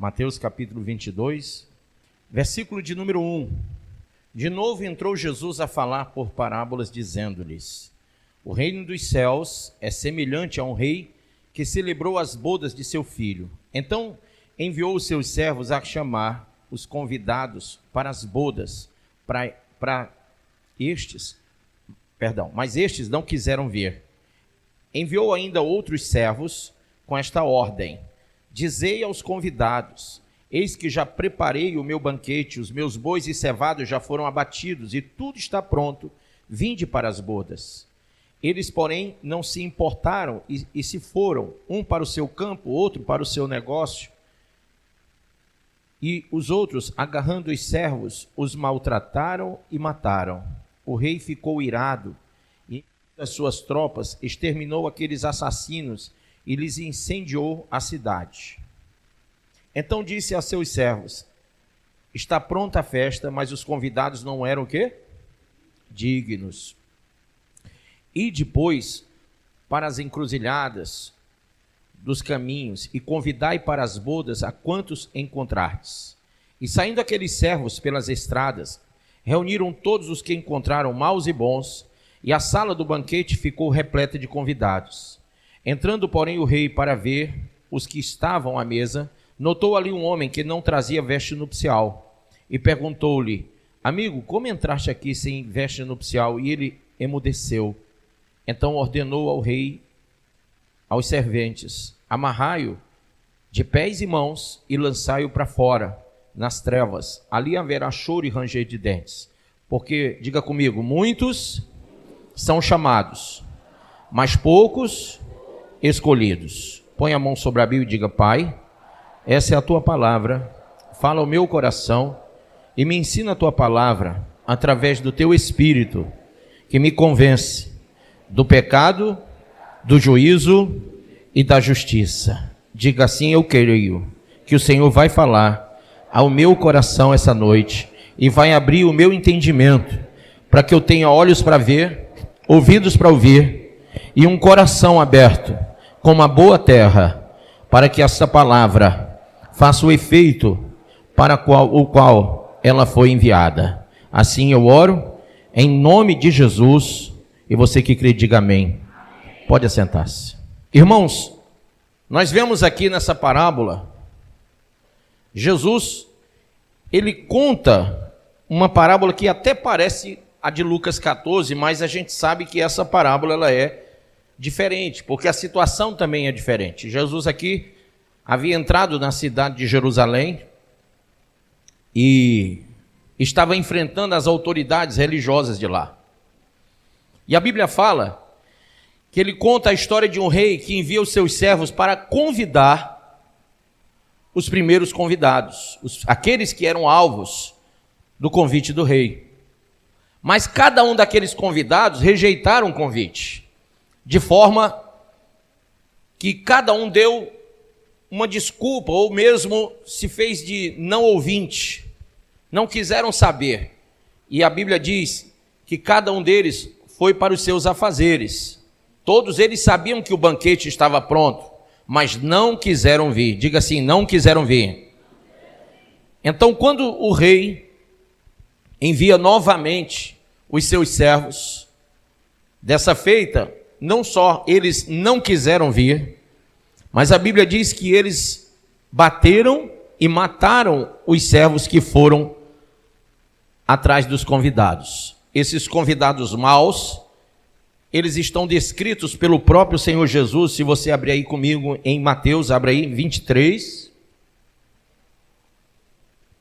Mateus capítulo 22, versículo de número 1. De novo entrou Jesus a falar por parábolas, dizendo-lhes: o reino dos céus é semelhante a um rei que celebrou as bodas de seu filho. Então enviou os seus servos a chamar os convidados para as bodas, mas estes não quiseram vir. Enviou ainda outros servos com esta ordem: dizei aos convidados: eis que já preparei o meu banquete, os meus bois e cevados já foram abatidos e tudo está pronto, vinde para as bodas. Eles, porém, não se importaram e se foram, um para o seu campo, outro para o seu negócio. E os outros, agarrando os servos, os maltrataram e mataram. O rei ficou irado e as suas tropas exterminou aqueles assassinos e lhes incendiou a cidade. Então disse a seus servos: está pronta a festa, mas os convidados não eram o quê? Dignos. E depois para as encruzilhadas dos caminhos e convidai para as bodas a quantos encontrardes. E saindo aqueles servos pelas estradas, reuniram todos os que encontraram, maus e bons, e a sala do banquete ficou repleta de convidados. Entrando, porém, o rei para ver os que estavam à mesa, notou ali um homem que não trazia veste nupcial, e perguntou-lhe: amigo, como entraste aqui sem veste nupcial? E ele emudeceu. Então ordenou ao rei, aos serventes: amarrai-o de pés e mãos e lançai-o para fora, nas trevas. Ali haverá choro e ranger de dentes. Porque, diga comigo, muitos são chamados, mas poucos escolhidos. Põe a mão sobre a Bíblia e diga: Pai, essa é a tua palavra, fala ao meu coração e me ensina a tua palavra através do teu Espírito, que me convence do pecado, do juízo e da justiça. Diga assim: eu creio que o Senhor vai falar ao meu coração essa noite e vai abrir o meu entendimento para que eu tenha olhos para ver, ouvidos para ouvir e um coração aberto como a boa terra, para que essa palavra faça o efeito para o qual ela foi enviada. Assim eu oro em nome de Jesus. E você que crê, diga amém. Pode assentar-se. Irmãos, nós vemos aqui nessa parábola, Jesus, ele conta uma parábola que até parece a de Lucas 14, mas a gente sabe que essa parábola ela é diferente, porque a situação também é diferente. Jesus aqui havia entrado na cidade de Jerusalém e estava enfrentando as autoridades religiosas de lá. E a Bíblia fala que ele conta a história de um rei que envia os seus servos para convidar os primeiros convidados, aqueles que eram alvos do convite do rei. Mas cada um daqueles convidados rejeitaram o convite, de forma que cada um deu uma desculpa, ou mesmo se fez de não ouvinte, não quiseram saber. E a Bíblia diz que cada um deles foi para os seus afazeres. Todos eles sabiam que o banquete estava pronto, mas não quiseram vir. Diga assim: não quiseram vir. Então, quando o rei envia novamente os seus servos, dessa feita, não só eles não quiseram vir, mas a Bíblia diz que eles bateram e mataram os servos que foram atrás dos convidados. Esses convidados maus, eles estão descritos pelo próprio Senhor Jesus. Se você abrir aí comigo em Mateus, abre aí 23,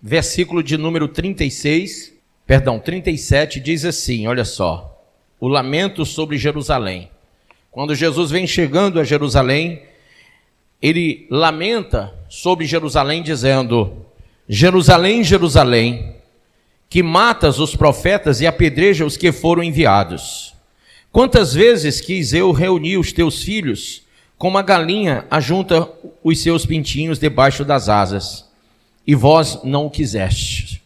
versículo de número 37, diz assim, olha só, o lamento sobre Jerusalém. Quando Jesus vem chegando a Jerusalém, ele lamenta sobre Jerusalém dizendo: Jerusalém, Jerusalém, que matas os profetas e apedreja os que foram enviados. Quantas vezes quis eu reunir os teus filhos, como a galinha ajunta os seus pintinhos debaixo das asas, e vós não o quiseste.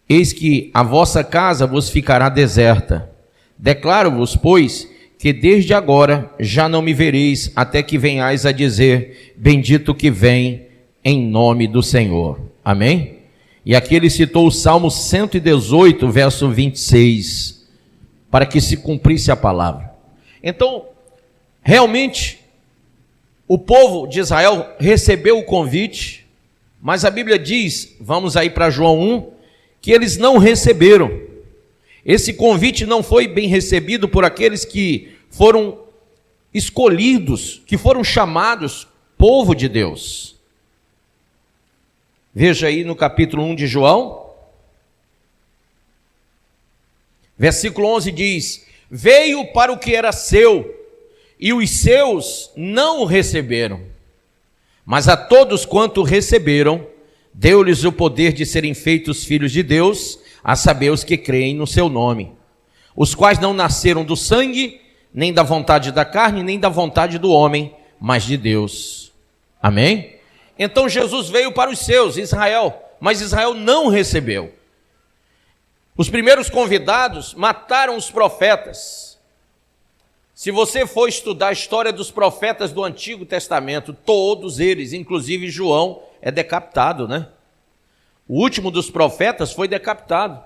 Eis que a vossa casa vos ficará deserta. Declaro-vos, pois, que desde agora já não me vereis, até que venhais a dizer: bendito que vem em nome do Senhor. Amém? E aqui ele citou o Salmo 118, verso 26, para que se cumprisse a palavra. Então, realmente, o povo de Israel recebeu o convite, mas a Bíblia diz, vamos aí para João 1, que eles não receberam. Esse convite não foi bem recebido por aqueles que foram escolhidos, que foram chamados povo de Deus. Veja aí no capítulo 1 de João, versículo 11 diz: veio para o que era seu, e os seus não o receberam, mas a todos quanto receberam, deu-lhes o poder de serem feitos filhos de Deus, a saber os que creem no seu nome, os quais não nasceram do sangue, nem da vontade da carne, nem da vontade do homem, mas de Deus. Amém? Então Jesus veio para os seus, Israel, mas Israel não recebeu. Os primeiros convidados mataram os profetas. Se você for estudar a história dos profetas do Antigo Testamento, todos eles, inclusive João, é decapitado, né? O último dos profetas foi decapitado.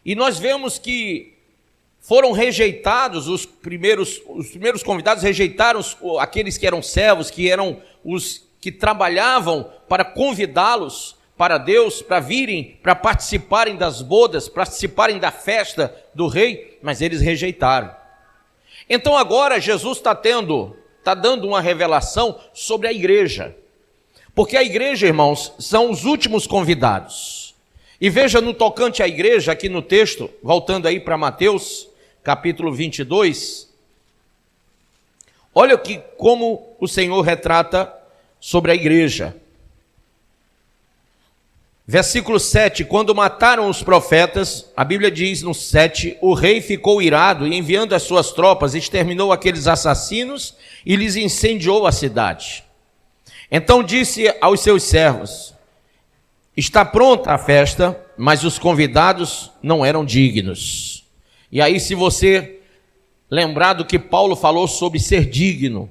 E nós vemos que foram rejeitados, os primeiros convidados rejeitaram aqueles que eram servos, que eram os que trabalhavam para convidá-los para Deus, para virem, para participarem das bodas, participarem da festa do rei, mas eles rejeitaram. Então agora Jesus está dando uma revelação sobre a igreja, porque a igreja, irmãos, são os últimos convidados. E veja no tocante à igreja, aqui no texto, voltando aí para Mateus, capítulo 22, olha como o Senhor retrata sobre a igreja. Versículo 7, quando mataram os profetas, a Bíblia diz no 7, o rei ficou irado e enviando as suas tropas, exterminou aqueles assassinos e lhes incendiou a cidade. Então disse aos seus servos: está pronta a festa, mas os convidados não eram dignos. E aí, se você lembrar do que Paulo falou sobre ser digno,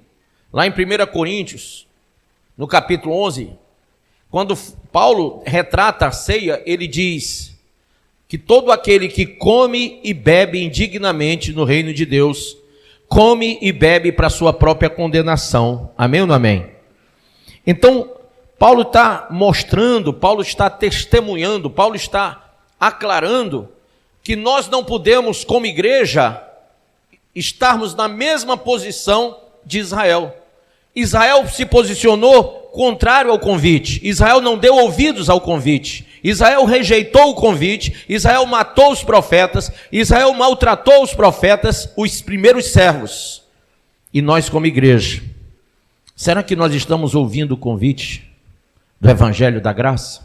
lá em 1 Coríntios, no capítulo 11, quando Paulo retrata a ceia, ele diz que todo aquele que come e bebe indignamente no reino de Deus, come e bebe para a sua própria condenação. Amém ou não amém? Então, Paulo está mostrando, Paulo está testemunhando, Paulo está aclarando que nós não podemos, como igreja, estarmos na mesma posição de Israel. Israel se posicionou contrário ao convite. Israel não deu ouvidos ao convite. Israel rejeitou o convite. Israel matou os profetas. Israel maltratou os profetas, os primeiros servos. E nós, como igreja, será que nós estamos ouvindo o convite do Evangelho da Graça?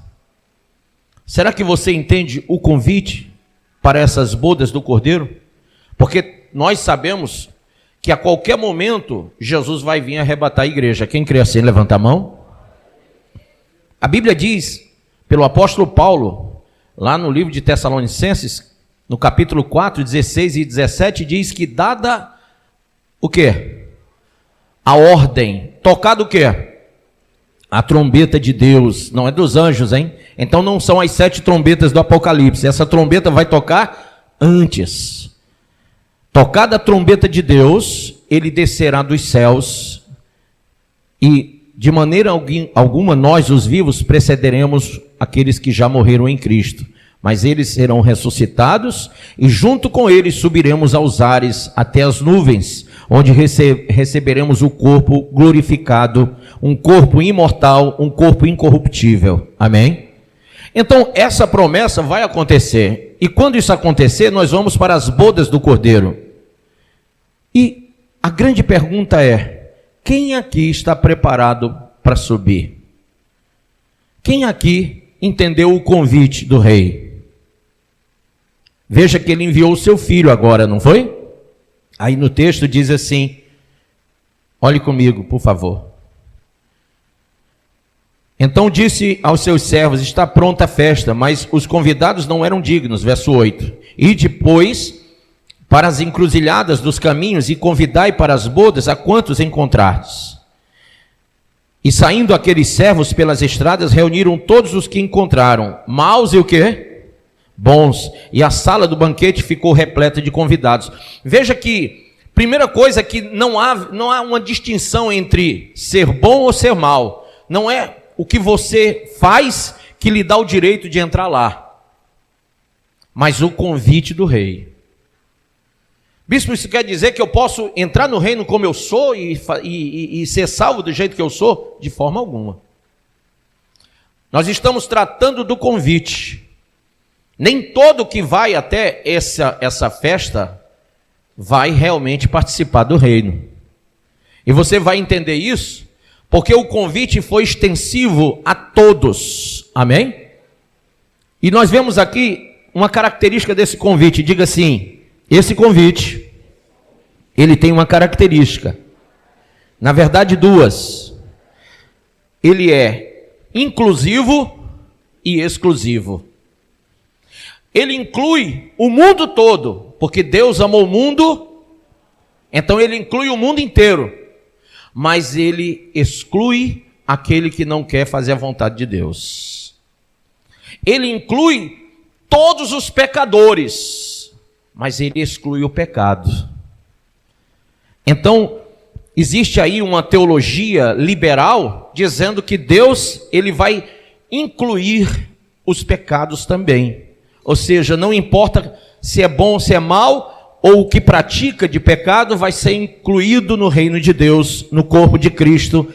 Será que você entende o convite para essas bodas do Cordeiro? Porque nós sabemos que a qualquer momento Jesus vai vir arrebatar a igreja. Quem crê assim, levanta a mão. A Bíblia diz, pelo apóstolo Paulo, lá no livro de Tessalonicenses, no capítulo 4, 16 e 17, diz que dada o quê? A ordem, tocado o quê? A trombeta de Deus, não é dos anjos, hein? Então não são as 7 trombetas do Apocalipse, essa trombeta vai tocar antes. Tocada a trombeta de Deus, ele descerá dos céus e de maneira alguma nós, os vivos, precederemos aqueles que já morreram em Cristo. Mas eles serão ressuscitados e junto com eles subiremos aos ares até as nuvens, onde receberemos o corpo glorificado, um corpo imortal, um corpo incorruptível. Amém? Então essa promessa vai acontecer. E quando isso acontecer, nós vamos para as bodas do Cordeiro. E a grande pergunta é: quem aqui está preparado para subir? Quem aqui entendeu o convite do rei? Veja que ele enviou o seu filho agora, não foi? Aí no texto diz assim, olhe comigo, por favor. Então disse aos seus servos: está pronta a festa, mas os convidados não eram dignos. Verso 8. E depois para as encruzilhadas dos caminhos e convidai para as bodas a quantos encontrardes. E saindo aqueles servos pelas estradas, reuniram todos os que encontraram, maus e o quê? Bons. E a sala do banquete ficou repleta de convidados. Veja que, primeira coisa, que não há uma distinção entre ser bom ou ser mal. Não é o que você faz que lhe dá o direito de entrar lá, mas o convite do rei. Bispo, isso quer dizer que eu posso entrar no reino como eu sou e ser salvo do jeito que eu sou? De forma alguma. Nós estamos tratando do convite. Nem todo que vai até essa festa vai realmente participar do reino. E você vai entender isso porque o convite foi extensivo a todos. Amém? E nós vemos aqui uma característica desse convite. Diga assim: esse convite, ele tem uma característica, na verdade duas. Ele é inclusivo e exclusivo. Ele inclui o mundo todo, porque Deus amou o mundo, então ele inclui o mundo inteiro. Mas ele exclui aquele que não quer fazer a vontade de Deus. Ele inclui todos os pecadores, mas ele exclui o pecado. Então, existe aí uma teologia liberal dizendo que Deus, ele vai incluir os pecados também. Ou seja, não importa se é bom ou se é mal, ou o que pratica de pecado vai ser incluído no reino de Deus, no corpo de Cristo,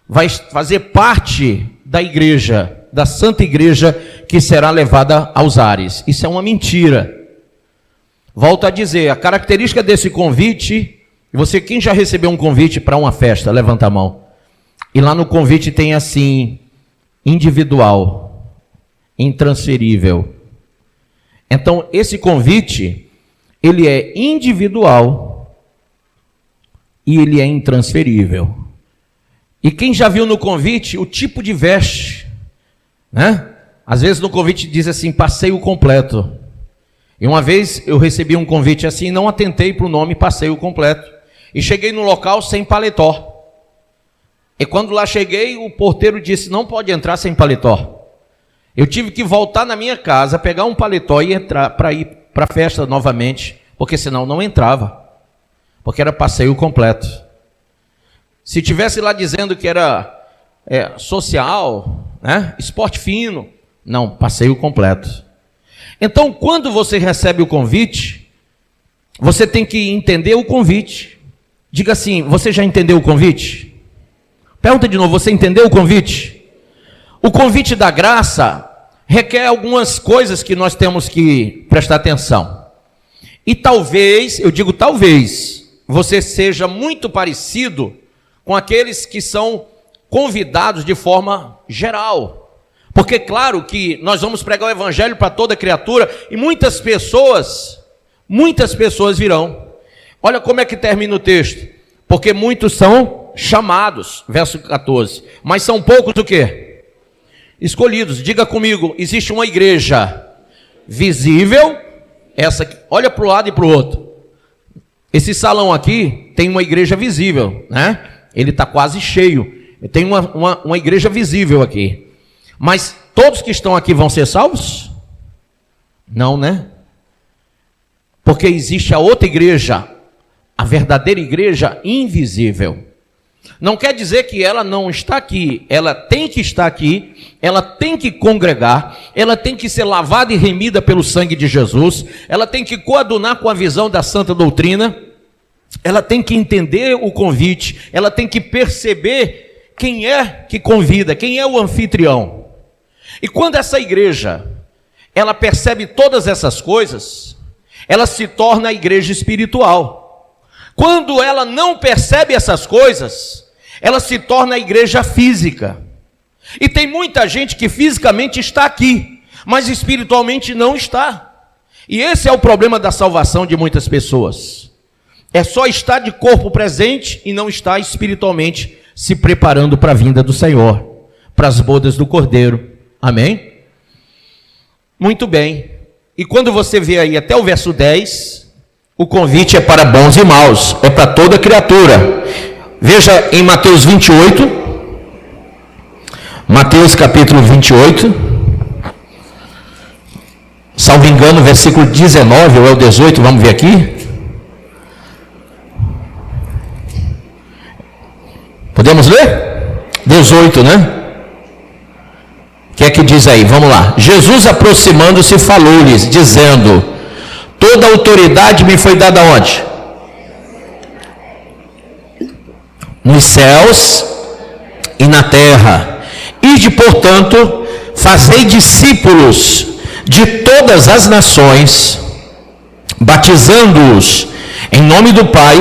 vai fazer parte da igreja, da santa igreja que será levada aos ares. Isso é uma mentira. Volto a dizer, a característica desse convite, você, quem já recebeu um convite para uma festa, levanta a mão. E lá no convite tem assim, individual, intransferível. Então, esse convite, ele é individual e ele é intransferível. E quem já viu no convite o tipo de veste, né? Às vezes no convite diz assim, passeio completo. E uma vez eu recebi um convite assim, não atentei para o nome passeio completo. E cheguei no local sem paletó. E quando lá cheguei, o porteiro disse, não pode entrar sem paletó. Eu tive que voltar na minha casa, pegar um paletó e entrar para ir para a festa novamente, porque senão não entrava. Porque era passeio completo. Se tivesse lá dizendo que era social, né, esporte fino, não, passeio completo. Então, quando você recebe o convite, você tem que entender o convite. Diga assim, você já entendeu o convite? Pergunta de novo, você entendeu o convite? O convite da graça requer algumas coisas que nós temos que prestar atenção. E talvez, eu digo talvez, você seja muito parecido com aqueles que são convidados de forma geral. Porque claro que nós vamos pregar o evangelho para toda criatura e muitas pessoas virão. Olha como é que termina o texto. Porque muitos são chamados, verso 14. Mas são poucos o quê? Escolhidos. Diga comigo, existe uma igreja visível, essa aqui, olha para o lado e para o outro. Esse salão aqui tem uma igreja visível, né? Ele está quase cheio. Tem uma igreja visível aqui. Mas todos que estão aqui vão ser salvos? Não, né? Porque existe a outra igreja, a verdadeira igreja invisível. Não quer dizer que ela não está aqui, ela tem que estar aqui, ela tem que congregar, ela tem que ser lavada e remida pelo sangue de Jesus, ela tem que coadunar com a visão da santa doutrina, ela tem que entender o convite, ela tem que perceber quem é que convida, quem é o anfitrião. E quando essa igreja, ela percebe todas essas coisas, ela se torna a igreja espiritual. Quando ela não percebe essas coisas, ela se torna a igreja física. E tem muita gente que fisicamente está aqui, mas espiritualmente não está. E esse é o problema da salvação de muitas pessoas. É só estar de corpo presente e não estar espiritualmente se preparando para a vinda do Senhor, para as bodas do Cordeiro. Amém? Muito bem. E quando você vê aí até o verso 10, o convite é para bons e maus, é para toda criatura. Veja em Mateus 28, Mateus capítulo 28, salvo engano, versículo 19 ou é o 18, vamos ver aqui. Podemos ler? 18, né? O que é que diz aí? Vamos lá. Jesus, aproximando-se, falou-lhes, dizendo: toda autoridade me foi dada onde? Nos céus e na terra. Ide, portanto, fazei discípulos de todas as nações, batizando-os em nome do Pai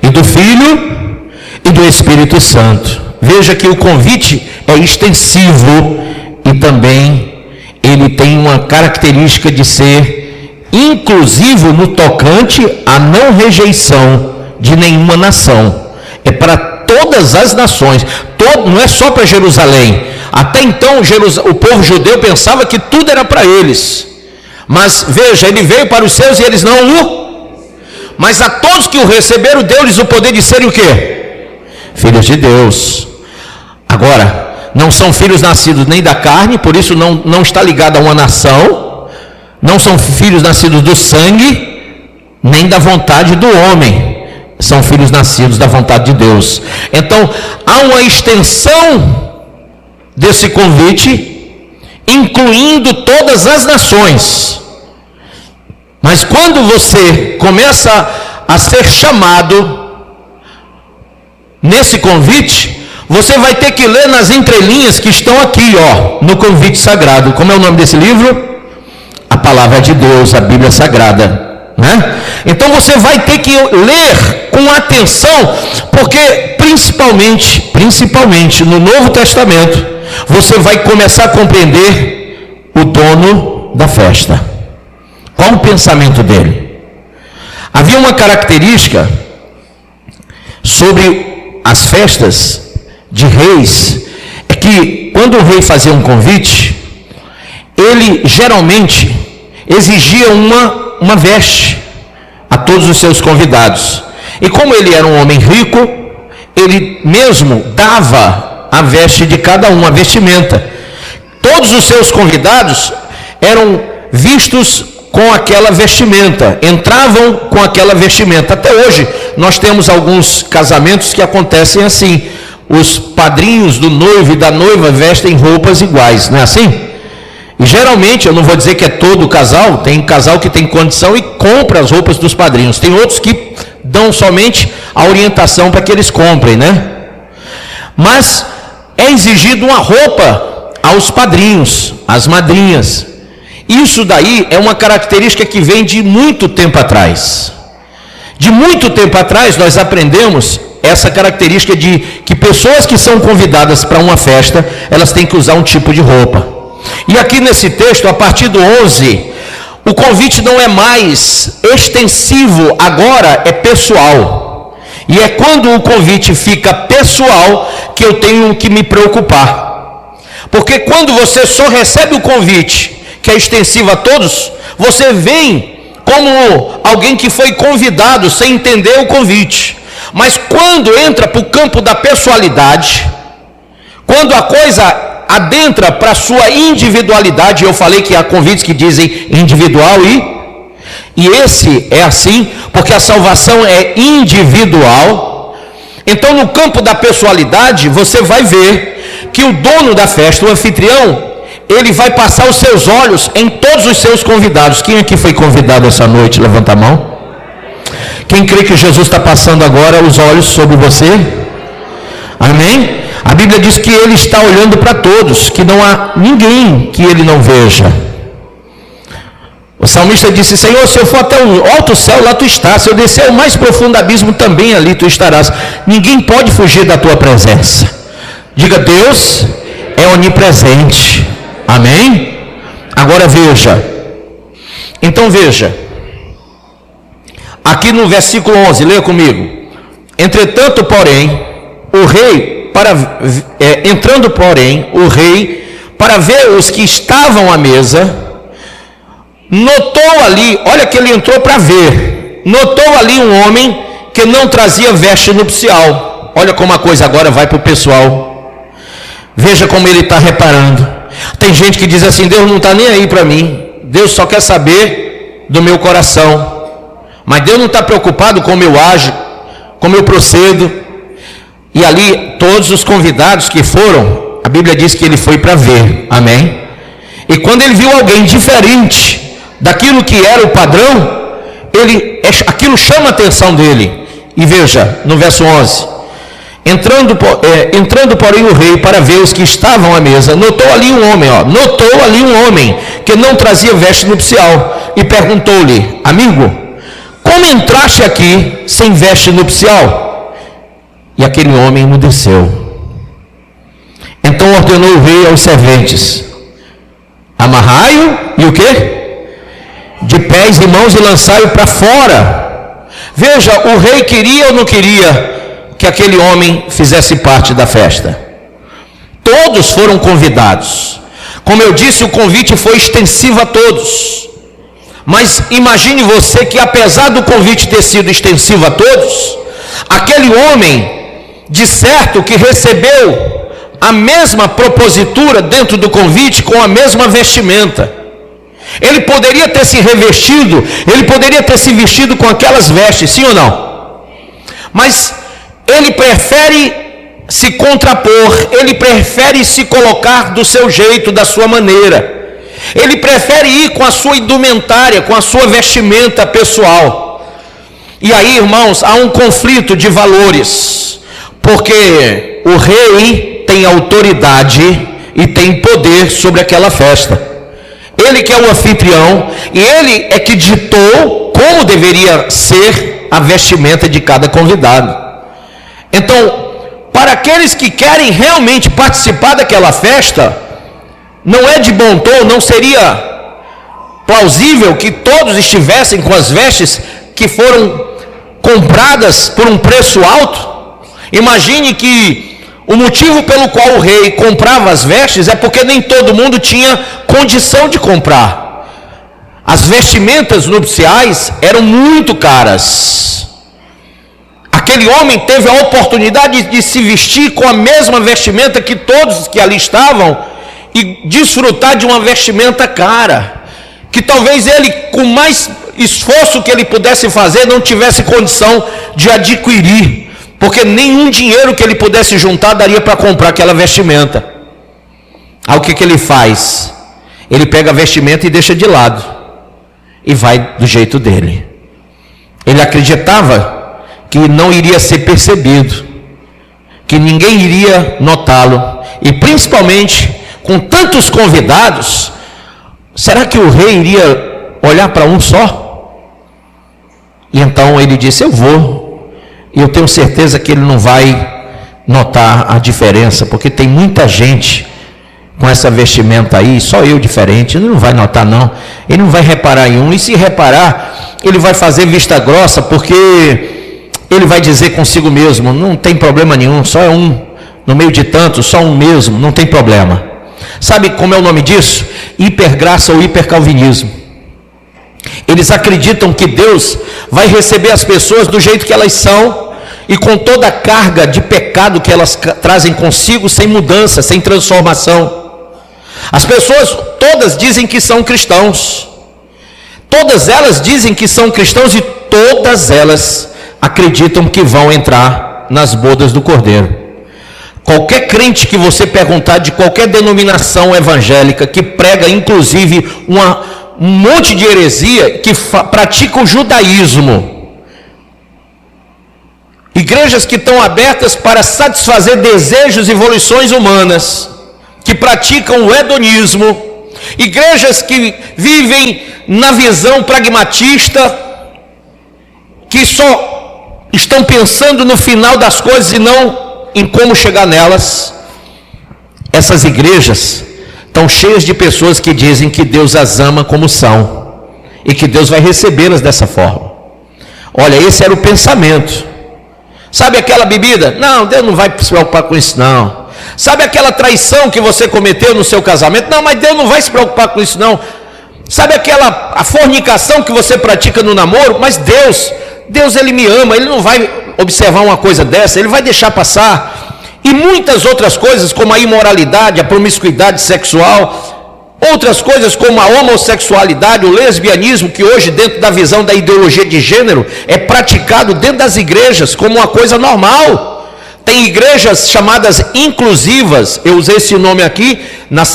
e do Filho e do Espírito Santo. Veja que o convite é extensivo e também ele tem uma característica de ser inclusivo no tocante à não rejeição de nenhuma nação. É para todas as nações, não é só para Jerusalém. Até então o povo judeu pensava que tudo era para eles, mas veja, ele veio para os seus e eles não mas a todos que o receberam, deu-lhes o poder de serem o quê? Filhos de Deus. Agora, não são filhos nascidos nem da carne, por isso não está ligado a uma nação, não são filhos nascidos do sangue, nem da vontade do homem, são filhos nascidos da vontade de Deus. Então, há uma extensão desse convite, incluindo todas as nações. Mas quando você começa a ser chamado nesse convite, você vai ter que ler nas entrelinhas que estão aqui, no convite sagrado. Como é o nome desse livro? A Palavra de Deus, a Bíblia Sagrada. Né? Então você vai ter que ler com atenção, porque principalmente no Novo Testamento, você vai começar a compreender o dono da festa. Qual o pensamento dele? Havia uma característica sobre as festas de reis, é que quando o rei fazia um convite, ele geralmente exigia uma veste a todos os seus convidados. E como ele era um homem rico, ele mesmo dava a veste de cada um, a vestimenta. Todos os seus convidados eram vistos com aquela vestimenta, entravam com aquela vestimenta. Até hoje nós temos alguns casamentos que acontecem assim: os padrinhos do noivo e da noiva vestem roupas iguais, não é assim? E geralmente, eu não vou dizer que é todo casal, tem casal que tem condição e compra as roupas dos padrinhos, tem outros que dão somente a orientação para que eles comprem, né? Mas é exigido uma roupa aos padrinhos, às madrinhas. Isso daí é uma característica que vem de muito tempo atrás. De muito tempo atrás nós aprendemos essa característica de que pessoas que são convidadas para uma festa, elas têm que usar um tipo de roupa. E aqui nesse texto, a partir do 11, o convite não é mais extensivo, agora é pessoal. E é quando o convite fica pessoal que eu tenho que me preocupar. Porque quando você só recebe o convite, que é extensivo a todos, você vem como alguém que foi convidado sem entender o convite. Mas quando entra para o campo da pessoalidade, quando a coisa adentra para a sua individualidade, eu falei que há convites que dizem individual e esse é assim, porque a salvação é individual. Então no campo da pessoalidade, você vai ver que o dono da festa, o anfitrião, ele vai passar os seus olhos em todos os seus convidados. Quem aqui foi convidado essa noite? Levanta a mão. Quem crê que Jesus está passando agora os olhos sobre você? Amém? A Bíblia diz que ele está olhando para todos, que não há ninguém que ele não veja. O salmista disse: Senhor, se eu for até o alto céu, lá tu estás. Se eu descer ao mais profundo abismo, também ali tu estarás. Ninguém pode fugir da tua presença. Diga: Deus é onipresente. Amém? Agora veja. Então veja. Aqui no versículo 11, leia comigo. Entretanto, porém, o rei, entrando, porém, o rei, para ver os que estavam à mesa, notou ali, olha que ele entrou para ver, notou ali um homem que não trazia veste nupcial. Olha como a coisa agora vai para o pessoal. Veja como ele está reparando. Tem gente que diz assim: Deus não está nem aí para mim, Deus só quer saber do meu coração, mas Deus não está preocupado como eu ajo, como eu procedo. E ali todos os convidados que foram, a Bíblia diz que ele foi para ver, amém? E quando ele viu alguém diferente daquilo que era o padrão, aquilo chama a atenção dele. E veja, no verso 11: entrando porém o rei para ver os que estavam à mesa, notou ali um homem que não trazia veste nupcial, e perguntou-lhe: amigo, como entraste aqui sem veste nupcial? E aquele homem emudeceu. Então ordenou o rei aos serventes: amarrai-o e o quê? De pés e mãos, e lançai-o para fora. Veja, o rei queria ou não queria que aquele homem fizesse parte da festa? Todos foram convidados. Como eu disse, o convite foi extensivo a todos. Mas imagine você que, apesar do convite ter sido extensivo a todos, aquele homem, de certo que recebeu a mesma propositura dentro do convite, com a mesma vestimenta. Ele poderia ter se revestido, ele poderia ter se vestido com aquelas vestes, sim ou não? Mas ele prefere se contrapor, ele prefere se colocar do seu jeito, da sua maneira. Ele prefere ir com a sua indumentária, com a sua vestimenta pessoal. E aí, irmãos, há um conflito de valores, porque o rei tem autoridade e tem poder sobre aquela festa. Ele que é o anfitrião, e ele é que ditou como deveria ser a vestimenta de cada convidado. Então, para aqueles que querem realmente participar daquela festa, não é de bom tom, não seria plausível que todos estivessem com as vestes que foram compradas por um preço alto. Imagine que o motivo pelo qual o rei comprava as vestes é porque nem todo mundo tinha condição de comprar. As vestimentas nupciais eram muito caras. Aquele homem teve a oportunidade de se vestir com a mesma vestimenta que todos que ali estavam e desfrutar de uma vestimenta cara, que talvez ele, com mais esforço que ele pudesse fazer, não tivesse condição de adquirir, porque nenhum dinheiro que ele pudesse juntar daria para comprar aquela vestimenta. Aí o que ele faz? Ele pega a vestimenta e deixa de lado e vai do jeito dele. Ele acreditava que não iria ser percebido, que ninguém iria notá-lo, e principalmente com tantos convidados, será que o rei iria olhar para um só? E então ele disse: eu vou. E eu tenho certeza que ele não vai notar a diferença, porque tem muita gente com essa vestimenta aí, só eu diferente. Ele não vai notar não, ele não vai reparar em um, e se reparar, ele vai fazer vista grossa, porque ele vai dizer consigo mesmo: não tem problema nenhum, só é um, no meio de tantos, só um mesmo, não tem problema. Sabe como é o nome disso? Hipergraça ou hipercalvinismo. Eles acreditam que Deus vai receber as pessoas do jeito que elas são, e com toda a carga de pecado que elas trazem consigo, sem mudança, sem transformação. As pessoas todas dizem que são cristãos, todas elas dizem que são cristãos, e todas elas acreditam que vão entrar nas bodas do Cordeiro. Qualquer crente que você perguntar, de qualquer denominação evangélica, que prega inclusive um monte de heresia, que pratica o judaísmo, igrejas que estão abertas para satisfazer desejos e volições humanas, que praticam o hedonismo, igrejas que vivem na visão pragmatista, que só estão pensando no final das coisas e não em como chegar nelas. Essas igrejas estão cheias de pessoas que dizem que Deus as ama como são, e que Deus vai recebê-las dessa forma. Olha, esse era o pensamento. Sabe aquela bebida? Não, Deus não vai se preocupar com isso não. Sabe aquela traição que você cometeu no seu casamento? Não, mas Deus não vai se preocupar com isso não. Sabe a fornicação que você pratica no namoro? Mas Deus ele me ama, ele não vai observar uma coisa dessa, ele vai deixar passar. e muitas outras coisas, como a imoralidade, a promiscuidade sexual, outras coisas como a homossexualidade, o lesbianismo, que hoje, dentro da visão da ideologia de gênero, é praticado dentro das igrejas como uma coisa normal. Tem igrejas chamadas inclusivas, eu usei esse nome aqui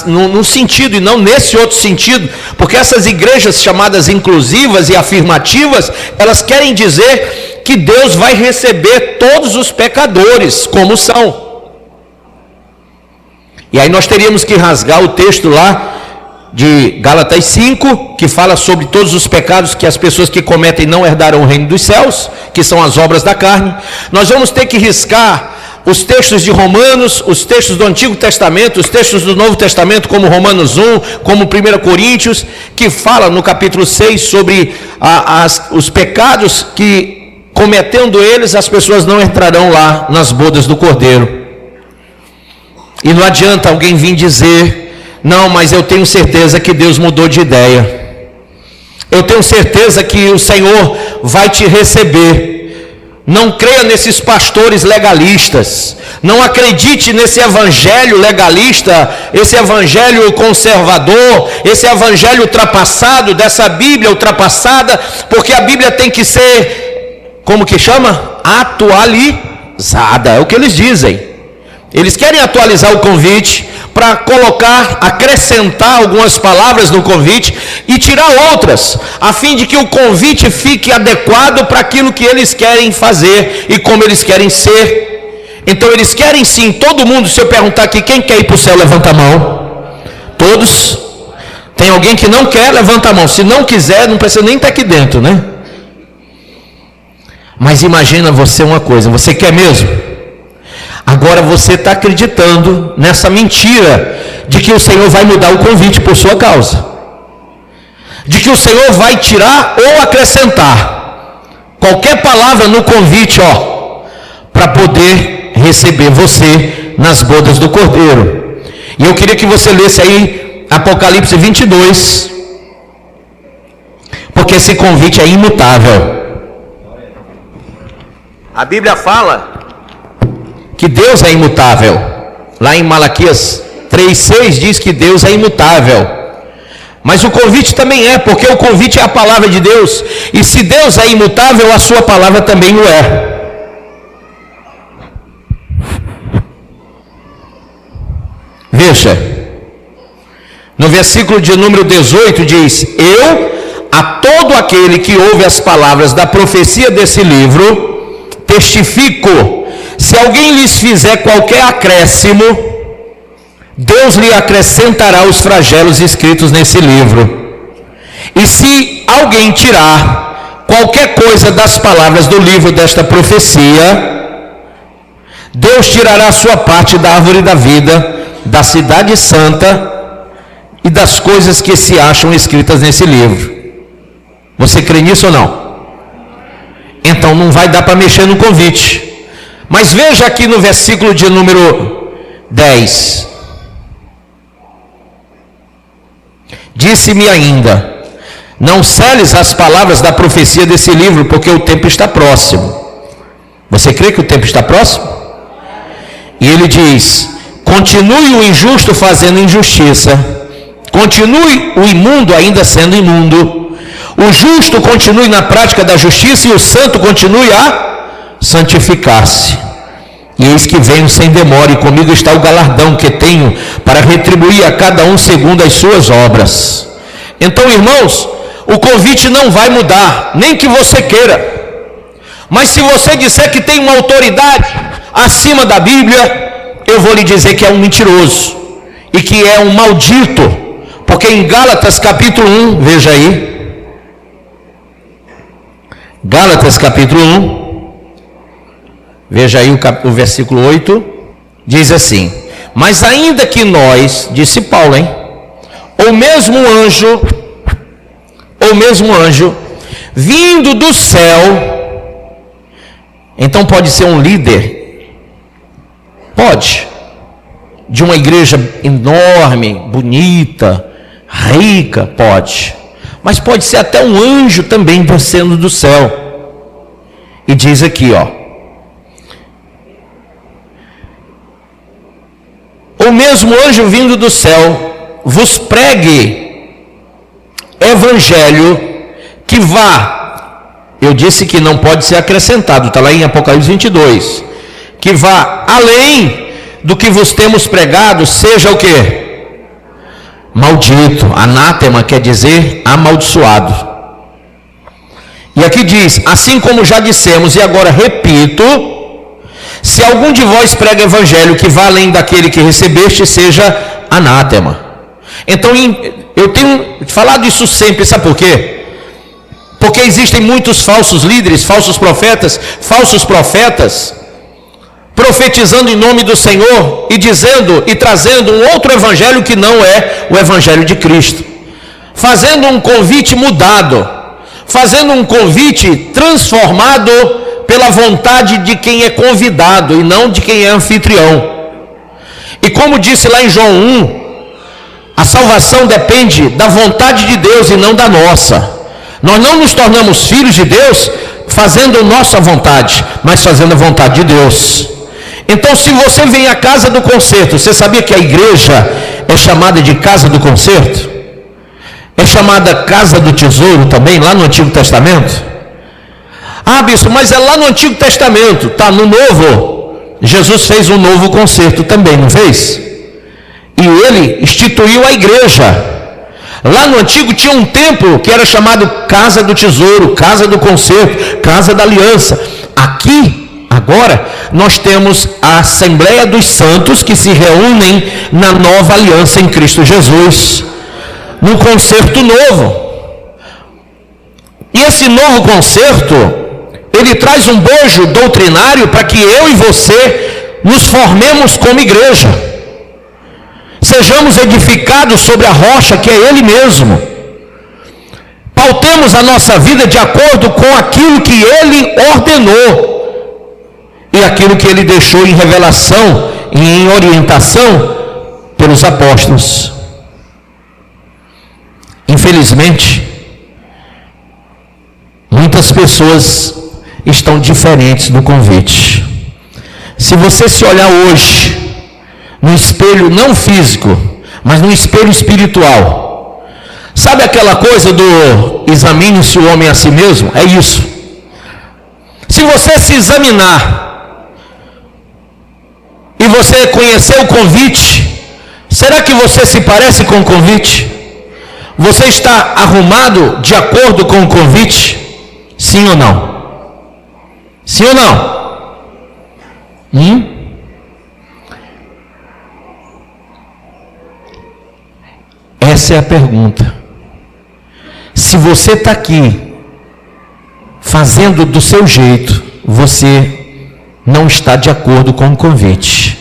no sentido e não nesse outro sentido, porque essas igrejas chamadas inclusivas e afirmativas, elas querem dizer que Deus vai receber todos os pecadores como são. E aí nós teríamos que rasgar o texto lá de Gálatas 5, que fala sobre todos os pecados que as pessoas que cometem não herdarão o reino dos céus, que são as obras da carne. Nós vamos ter que riscar os textos de Romanos, os textos do Antigo Testamento, os textos do Novo Testamento, como Romanos 1, como 1 Coríntios, que fala no capítulo 6 sobre os pecados que, cometendo eles, as pessoas não entrarão lá nas bodas do Cordeiro. E não adianta alguém vir dizer: não, mas eu tenho certeza que Deus mudou de ideia, eu tenho certeza que o Senhor vai te receber. Não creia nesses pastores legalistas, não acredite nesse evangelho legalista, esse evangelho conservador, esse evangelho ultrapassado, dessa Bíblia ultrapassada, porque a Bíblia tem que ser, como que chama? Atualizada, é o que eles dizem. Eles querem atualizar o convite para colocar, acrescentar algumas palavras no convite e tirar outras, a fim de que o convite fique adequado para aquilo que eles querem fazer e como eles querem ser. Então eles querem sim, todo mundo. Se eu perguntar aqui, quem quer ir para o céu, levanta a mão. Todos? Tem alguém que não quer? Levanta a mão. Se não quiser, não precisa nem estar aqui dentro, né? Mas imagina você uma coisa, você quer mesmo? Agora você está acreditando nessa mentira de que o Senhor vai mudar o convite por sua causa, de que o Senhor vai tirar ou acrescentar qualquer palavra no convite, para poder receber você nas bodas do Cordeiro. E eu queria que você lesse aí Apocalipse 22, porque esse convite é imutável. A Bíblia fala que Deus é imutável. Lá em Malaquias 3,6 diz que Deus é imutável. Mas o convite também é, porque o convite é a palavra de Deus. E se Deus é imutável, a sua palavra também o é. Veja, no versículo de número 18 diz: eu, a todo aquele que ouve as palavras da profecia desse livro, testifico, se alguém lhes fizer qualquer acréscimo, Deus lhe acrescentará os flagelos escritos nesse livro. E se alguém tirar qualquer coisa das palavras do livro desta profecia, Deus tirará a sua parte da árvore da vida, da cidade santa e das coisas que se acham escritas nesse livro. Você crê nisso ou não? Então não vai dar para mexer no convite. Mas veja aqui no versículo de número 10. Disse-me ainda: não seles as palavras da profecia desse livro, porque o tempo está próximo. Você crê que o tempo está próximo? E ele diz: continue o injusto fazendo injustiça, continue o imundo ainda sendo imundo, o justo continue na prática da justiça e o santo continue a santificar-se. E eis que venho sem demora, e comigo está o galardão que tenho para retribuir a cada um segundo as suas obras. Então, irmãos, o convite não vai mudar, nem que você queira. Mas se você disser que tem uma autoridade acima da Bíblia, eu vou lhe dizer que é um mentiroso e que é um maldito, porque em Gálatas capítulo 1, veja aí, Gálatas capítulo 1, veja aí o versículo 8, diz assim: mas ainda que nós, disse Paulo, ou mesmo anjo, vindo do céu, então pode ser um líder, pode, de uma igreja enorme, bonita, rica, pode, mas pode ser até um anjo também descendo do céu. E diz aqui, o mesmo anjo vindo do céu vos pregue evangelho que vá, eu disse que não pode ser acrescentado, está lá em Apocalipse 22, que vá além do que vos temos pregado, seja o que? Maldito. Anátema quer dizer amaldiçoado. E aqui diz, assim como já dissemos, e agora repito, se algum de vós prega evangelho que vá além daquele que recebeste, seja anátema. Então, eu tenho falado isso sempre, sabe por quê? Porque existem muitos falsos líderes, falsos profetas, profetizando em nome do Senhor e dizendo e trazendo um outro evangelho que não é o evangelho de Cristo, fazendo um convite mudado, fazendo um convite transformado pela vontade de quem é convidado e não de quem é anfitrião. E como disse lá em João 1, a salvação depende da vontade de Deus e não da nossa. Nós não nos tornamos filhos de Deus fazendo nossa vontade, mas fazendo a vontade de Deus. Então, se você vem à casa do concerto, você sabia que a igreja é chamada de casa do concerto? É chamada casa do tesouro também, lá no Antigo Testamento? Ah, bispo, mas é lá no Antigo Testamento, está no Novo. Jesus fez um novo concerto também, não fez? E ele instituiu a igreja. Lá no Antigo tinha um templo que era chamado casa do tesouro, casa do concerto, casa da aliança. Aqui, agora, nós temos a Assembleia dos Santos que se reúnem na nova aliança em Cristo Jesus, no concerto novo. E esse novo concerto, ele traz um bojo doutrinário para que eu e você nos formemos como igreja. Sejamos edificados sobre a rocha que é Ele mesmo. Pautemos a nossa vida de acordo com aquilo que Ele ordenou e aquilo que Ele deixou em revelação e em orientação pelos apóstolos. Infelizmente, muitas pessoas estão diferentes do convite. Se você se olhar hoje no espelho não físico, mas no espelho espiritual, sabe aquela coisa do examine-se o homem a si mesmo? É isso. Se você se examinar e você conhecer o convite, será que você se parece com o convite? Você está arrumado de acordo com o convite? Sim ou não? Sim ou não? Essa é a pergunta. Se você está aqui fazendo do seu jeito, você não está de acordo com o convite.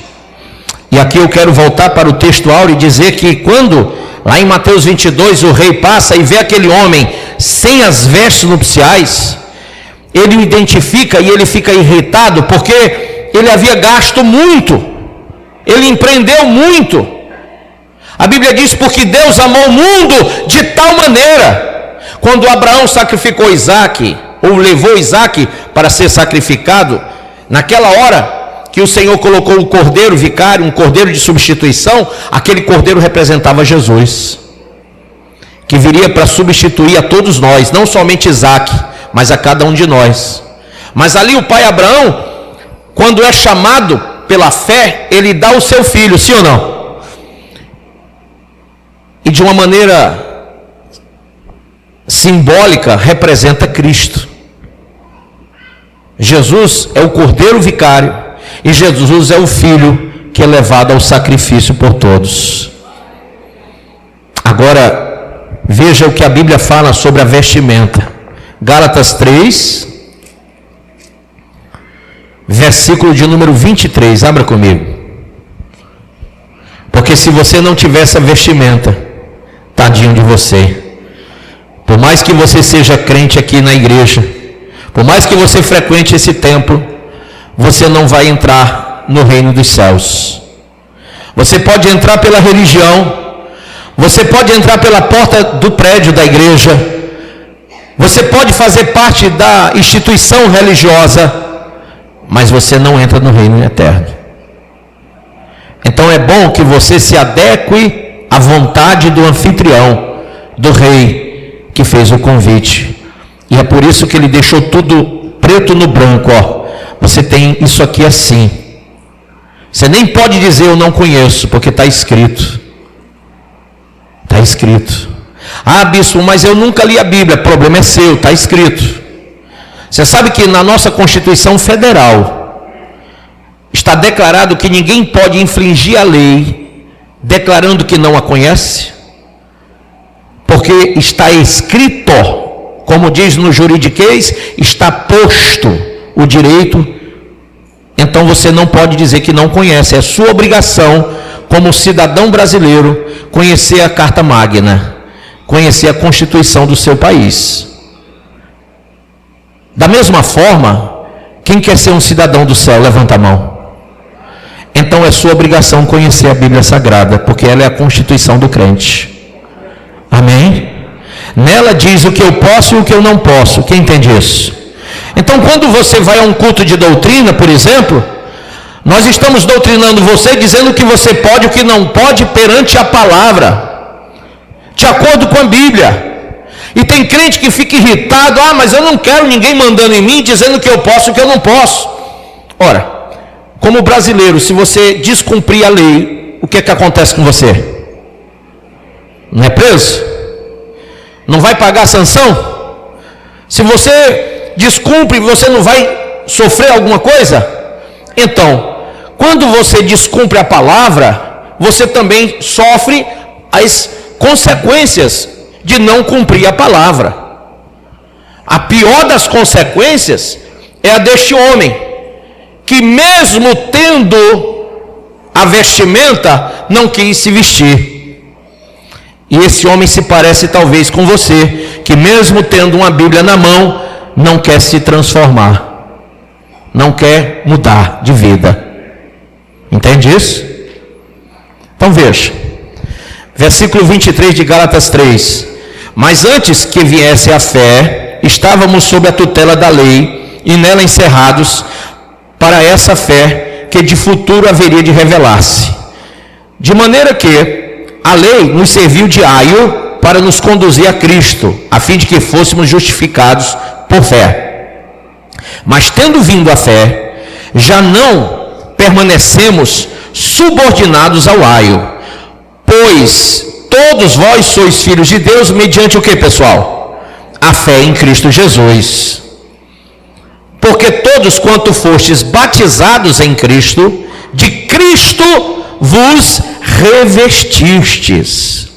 E aqui eu quero voltar para o texto áureo e dizer que quando, lá em Mateus 22, o rei passa e vê aquele homem sem as vestes nupciais, ele o identifica e ele fica irritado, porque ele havia gasto muito, ele empreendeu muito. A Bíblia diz, porque Deus amou o mundo de tal maneira, quando Abraão sacrificou Isaque, ou levou Isaque para ser sacrificado, naquela hora que o Senhor colocou o cordeiro vicário, um cordeiro de substituição, aquele cordeiro representava Jesus, que viria para substituir a todos nós, não somente Isaque, mas a cada um de nós. Mas ali o pai Abraão, quando é chamado pela fé, ele dá o seu filho, sim ou não? E de uma maneira simbólica representa Cristo. Jesus é o cordeiro vicário e Jesus é o filho que é levado ao sacrifício por todos. Agora, veja o que a Bíblia fala sobre a vestimenta. Gálatas 3, versículo de número 23, abra comigo. Porque se você não tiver essa vestimenta, tadinho de você. Por mais que você seja crente aqui na igreja, por mais que você frequente esse templo, você não vai entrar no reino dos céus. Você pode entrar pela religião, você pode entrar pela porta do prédio da igreja, você pode fazer parte da instituição religiosa, mas você não entra no reino eterno. Então é bom que você se adeque à vontade do anfitrião, do rei que fez o convite. E é por isso que ele deixou tudo preto no branco, ó. Você tem isso aqui assim. Você nem pode dizer eu não conheço, porque está escrito. Está escrito. Ah, bispo, mas eu nunca li a Bíblia. O problema é seu, está escrito. Você sabe que na nossa Constituição Federal está declarado que ninguém pode infringir a lei declarando que não a conhece? Porque está escrito, como diz no juridiquês, está posto o direito. Então você não pode dizer que não conhece. É sua obrigação, como cidadão brasileiro, conhecer a Carta Magna, conhecer a Constituição do seu país. Da mesma forma, quem quer ser um cidadão do céu, levanta a mão. Então é sua obrigação conhecer a Bíblia Sagrada, porque ela é a Constituição do crente. Amém? Nela diz o que eu posso e o que eu não posso. Quem entende isso? Então quando você vai a um culto de doutrina, por exemplo, nós estamos doutrinando você, dizendo o que você pode e o que não pode perante a palavra, de acordo com a Bíblia. E tem crente que fica irritado: ah, mas eu não quero ninguém mandando em mim, dizendo que eu posso e que eu não posso. Ora, como brasileiro, se você descumprir a lei, o que é que acontece com você? Não é preso? Não vai pagar a sanção? Se você descumpre, você não vai sofrer alguma coisa? Então, quando você descumpre a palavra, você também sofre as consequências de não cumprir a palavra. A pior das consequências é a deste homem, que mesmo tendo a vestimenta, não quis se vestir. E esse homem se parece talvez com você, que mesmo tendo uma Bíblia na mão, não quer se transformar, não quer mudar de vida. Entende isso? Então veja, versículo 23 de Gálatas 3. Mas antes que viesse a fé, estávamos sob a tutela da lei, e nela encerrados para essa fé que de futuro haveria de revelar-se. De maneira que a lei nos serviu de aio para nos conduzir a Cristo, a fim de que fôssemos justificados por fé. Mas tendo vindo a fé, já não permanecemos subordinados ao aio, pois todos vós sois filhos de Deus mediante o que, pessoal? A fé em Cristo Jesus. Porque todos quanto fostes batizados em Cristo, de Cristo vos revestistes.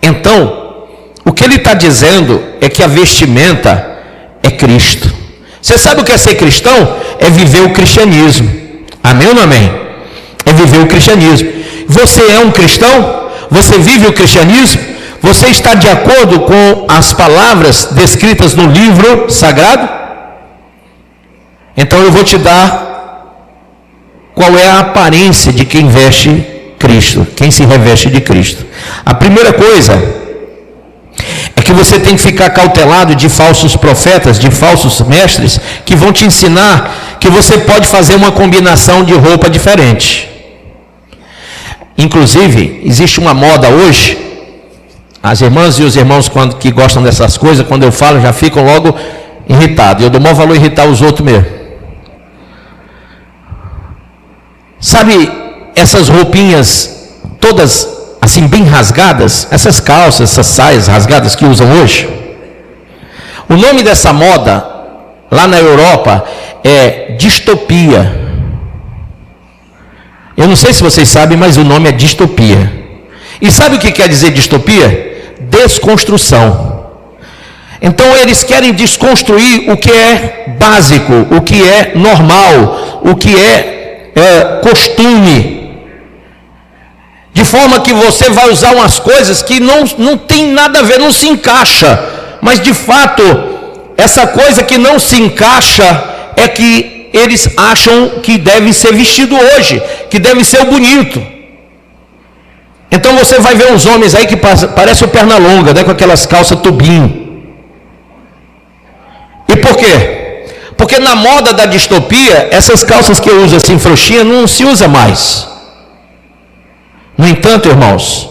Então, o que ele está dizendo é que a vestimenta é Cristo. Você sabe o que é ser cristão? É viver o cristianismo. Amém ou não amém? É viver o cristianismo. Você é um cristão? Você vive o cristianismo? Você está de acordo com as palavras descritas no livro sagrado? Então eu vou te dar qual é a aparência de quem veste Cristo, quem se reveste de Cristo. A primeira coisa é que você tem que ficar cautelado de falsos profetas, de falsos mestres, que vão te ensinar que você pode fazer uma combinação de roupa diferente. Inclusive, existe uma moda hoje, as irmãs e os irmãos que gostam dessas coisas, quando eu falo, já ficam logo irritados. Eu dou maior valor a irritar os outros mesmo. Sabe essas roupinhas todas assim bem rasgadas, essas calças, essas saias rasgadas que usam hoje? O nome dessa moda lá na Europa é distopia. Eu não sei se vocês sabem, mas o nome é distopia. E sabe o que quer dizer distopia? Desconstrução. Então eles querem desconstruir o que é básico, o que é normal, o que é costume, de forma que você vai usar umas coisas que não tem nada a ver, não se encaixa, mas de fato, essa coisa que não se encaixa é que eles acham que deve ser vestido hoje, que deve ser o bonito. Então você vai ver uns homens aí que parecem o Pernalonga, né, com aquelas calças tubinho. E por quê? Porque na moda da distopia, essas calças que eu uso assim, frouxinha, não se usa mais. No entanto, irmãos,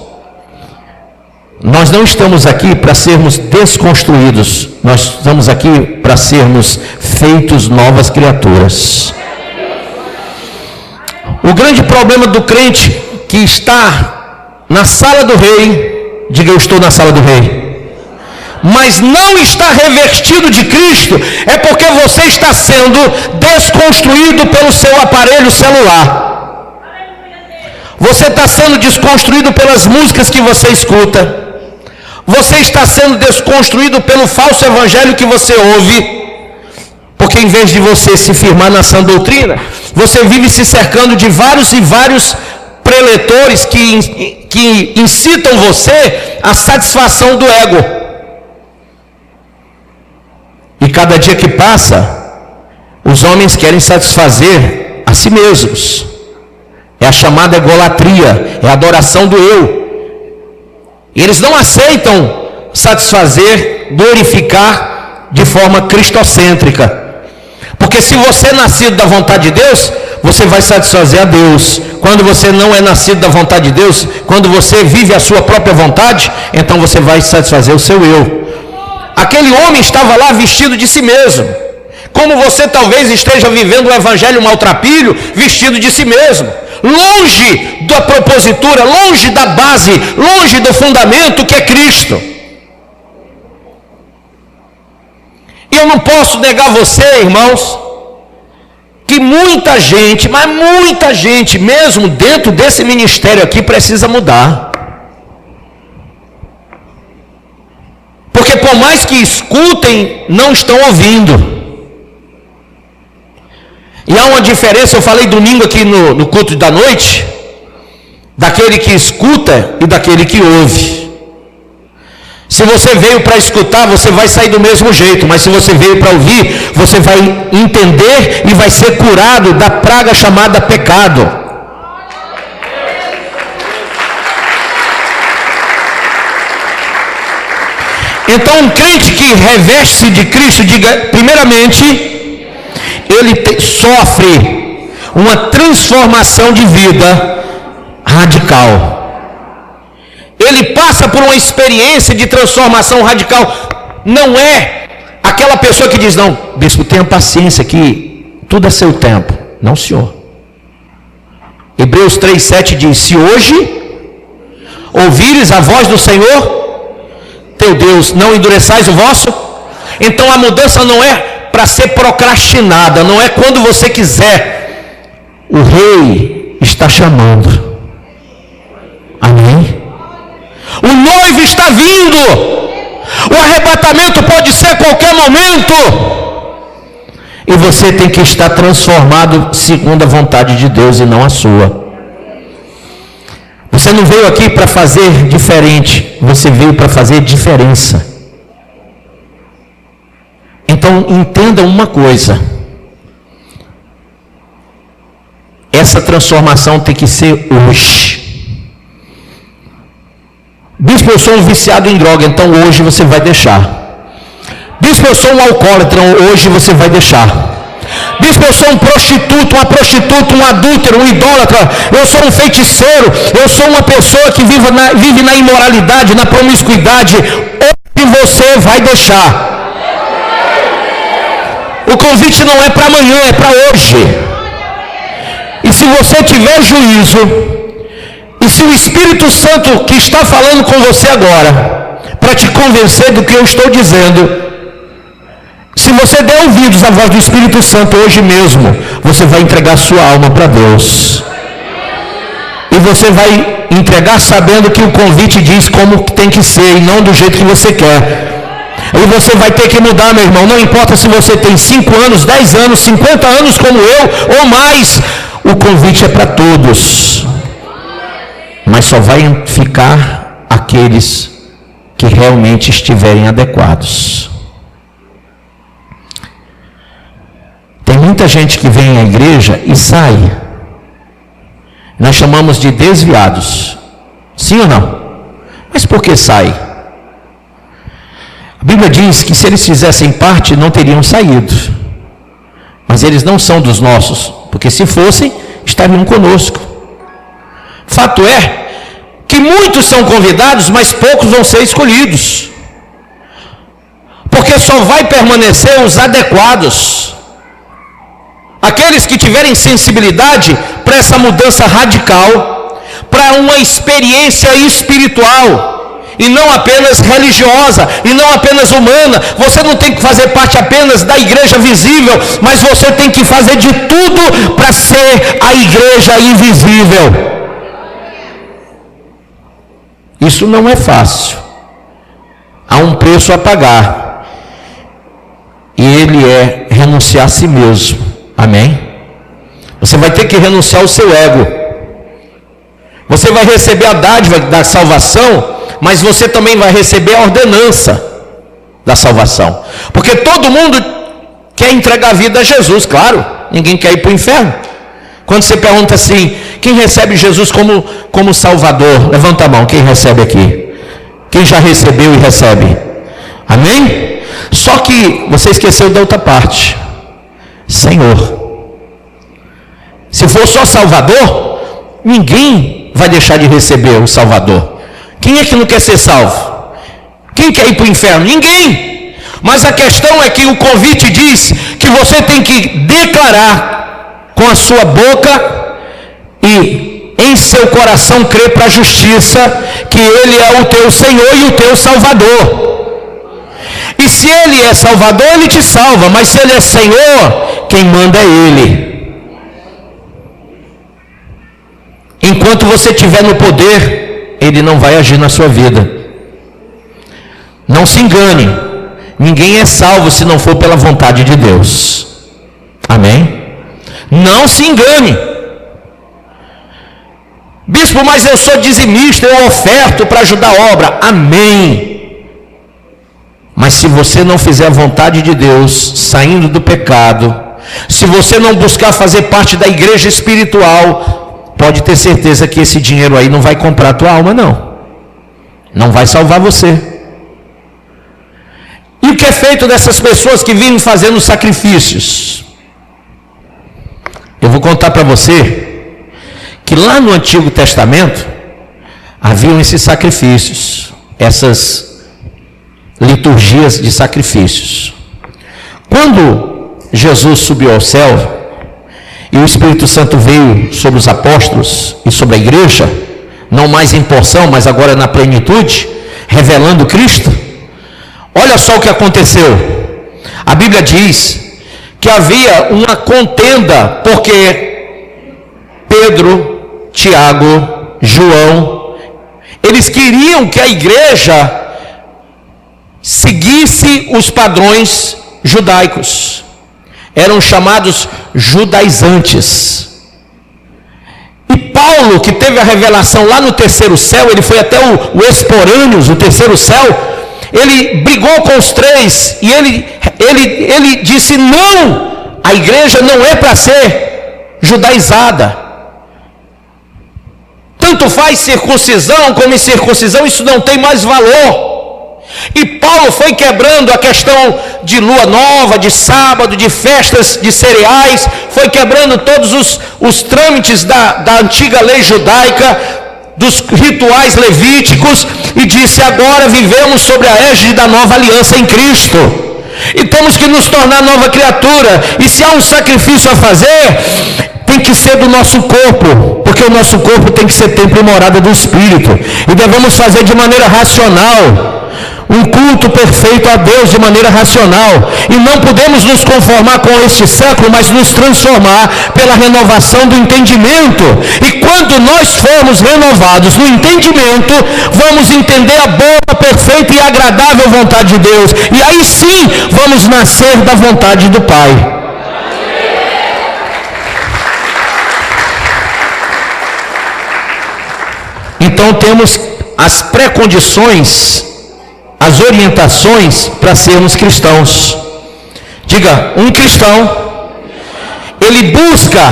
nós não estamos aqui para sermos desconstruídos, nós estamos aqui para sermos feitos novas criaturas. O grande problema do crente que está na sala do rei, diga: eu estou na sala do rei, mas não está revestido de Cristo, é porque você está sendo desconstruído pelo seu aparelho celular. Você está sendo desconstruído pelas músicas que você escuta. Você está sendo desconstruído pelo falso evangelho que você ouve. Porque em vez de você se firmar na sã doutrina, você vive se cercando de vários e vários preletores que incitam você à satisfação do ego. E cada dia que passa, os homens querem satisfazer a si mesmos. É a chamada egolatria, é a adoração do eu. E eles não aceitam satisfazer, glorificar de forma cristocêntrica. Porque se você é nascido da vontade de Deus, você vai satisfazer a Deus. Quando você não é nascido da vontade de Deus, quando você vive a sua própria vontade, então você vai satisfazer o seu eu. Aquele homem estava lá vestido de si mesmo. Como você talvez esteja vivendo o evangelho maltrapilho, vestido de si mesmo. Longe da propositura, longe da base, longe do fundamento que é Cristo. E eu não posso negar a você, irmãos, que muita gente, mas muita gente, mesmo dentro desse ministério aqui, precisa mudar. Porque por mais que escutem, não estão ouvindo. E há uma diferença, eu falei domingo aqui no culto da noite, daquele que escuta e daquele que ouve. Se você veio para escutar, você vai sair do mesmo jeito, mas se você veio para ouvir, você vai entender e vai ser curado da praga chamada pecado. Então um crente que reveste-se de Cristo, diga, primeiramente, ele sofre uma transformação de vida radical. Ele passa por uma experiência de transformação radical. Não é aquela pessoa que diz: não, bispo, tenha paciência que tudo é seu tempo. Não, senhor. Hebreus 3,7 diz: se hoje ouvires a voz do Senhor teu Deus, não endureçais o vosso. Então a mudança não é para ser procrastinada, não é quando você quiser. O rei está chamando. Amém? O noivo está vindo. O arrebatamento pode ser a qualquer momento. E você tem que estar transformado segundo a vontade de Deus e não a sua. Você não veio aqui para fazer diferente, você veio para fazer diferença. Então entenda uma coisa: essa transformação tem que ser hoje. Bispo, eu sou um viciado em droga, então hoje você vai deixar. Bispo, eu sou um alcoólatra, então hoje você vai deixar. Bispo, eu sou um prostituto, uma prostituta, um adúltero, um idólatra, eu sou um feiticeiro, eu sou uma pessoa que vive na imoralidade, na promiscuidade. Hoje você vai deixar. O convite não é para amanhã, é para hoje. E se você tiver juízo, e se o Espírito Santo que está falando com você agora, para te convencer do que eu estou dizendo, se você der ouvidos à voz do Espírito Santo hoje mesmo, você vai entregar sua alma para Deus. E você vai entregar sabendo que o convite diz como tem que ser, e não do jeito que você quer. E você vai ter que mudar, meu irmão. Não importa se você tem 5 anos, 10 anos, 50 anos como eu, ou mais. O convite é para todos. Mas só vai ficar aqueles que realmente estiverem adequados. Tem muita gente que vem à igreja e sai. Nós chamamos de desviados. Sim ou não? Mas por que sai? A Bíblia diz que se eles fizessem parte, não teriam saído. Mas eles não são dos nossos, porque se fossem, estariam conosco. Fato é muitos são convidados, mas poucos vão ser escolhidos. Porque só vai permanecer os adequados. Aqueles que tiverem sensibilidade para essa mudança radical, para uma experiência espiritual, e não apenas religiosa, e não apenas humana. Você não tem que fazer parte apenas da igreja visível, mas você tem que fazer de tudo para ser a igreja invisível. Isso não é fácil. Há um preço a pagar, e ele é renunciar a si mesmo. Amém? Você vai ter que renunciar ao seu ego. Você vai receber a dádiva da salvação, mas você também vai receber a ordenança da salvação. Porque todo mundo quer entregar a vida a Jesus, claro. Ninguém quer ir para o inferno. Quando você pergunta assim, quem recebe Jesus como Salvador? Levanta a mão, quem recebe aqui? Quem já recebeu e recebe? Amém? Só que você esqueceu da outra parte. Senhor. Se for só Salvador, ninguém vai deixar de receber o Salvador. Quem é que não quer ser salvo? Quem quer ir para o inferno? Ninguém. Mas a questão é que o convite diz que você tem que declarar com a sua boca e em seu coração crer para a justiça que Ele é o teu Senhor e o teu Salvador. E se Ele é Salvador, Ele te salva. Mas se Ele é Senhor, quem manda é Ele. Enquanto você estiver no poder, Ele não vai agir na sua vida. Não se engane, ninguém é salvo se não for pela vontade de Deus. Amém? Não se engane. Bispo, mas eu sou dizimista, eu oferto para ajudar a obra. Amém. Mas se você não fizer a vontade de Deus, saindo do pecado, se você não buscar fazer parte da igreja espiritual, pode ter certeza que esse dinheiro aí não vai comprar a tua alma, não. Não vai salvar você. E o que é feito dessas pessoas que vivem fazendo sacrifícios? Eu vou contar para você que lá no Antigo Testamento haviam esses sacrifícios, essas liturgias de sacrifícios. Quando Jesus subiu ao céu, e o Espírito Santo veio sobre os apóstolos e sobre a igreja, não mais em porção, mas agora na plenitude, revelando Cristo. Olha só o que aconteceu. A Bíblia diz que havia uma contenda, porque Pedro, Tiago, João, eles queriam que a igreja seguisse os padrões judaicos. Eram chamados judaizantes. E Paulo, que teve a revelação lá no terceiro céu, ele foi até o Esporâneos, o terceiro céu, ele brigou com os três, e ele disse, não, a igreja não é para ser judaizada. Tanto faz circuncisão como incircuncisão, isso não tem mais valor. E Paulo foi quebrando a questão de lua nova, de sábado, de festas, de cereais, foi quebrando todos os trâmites da antiga lei judaica, dos rituais levíticos, e disse, agora vivemos sobre a égide da nova aliança em Cristo, e temos que nos tornar nova criatura, e se há um sacrifício a fazer, tem que ser do nosso corpo, porque o nosso corpo tem que ser templo e morada do Espírito, e devemos fazer de maneira racional, um culto perfeito a Deus de maneira racional, e não podemos nos conformar com este século, mas nos transformar pela renovação do entendimento, e quando nós formos renovados no entendimento, vamos entender a boa, perfeita e agradável vontade de Deus, e aí sim vamos nascer da vontade do Pai. Então temos as pré-condições, as orientações para sermos cristãos. Diga, um cristão, ele busca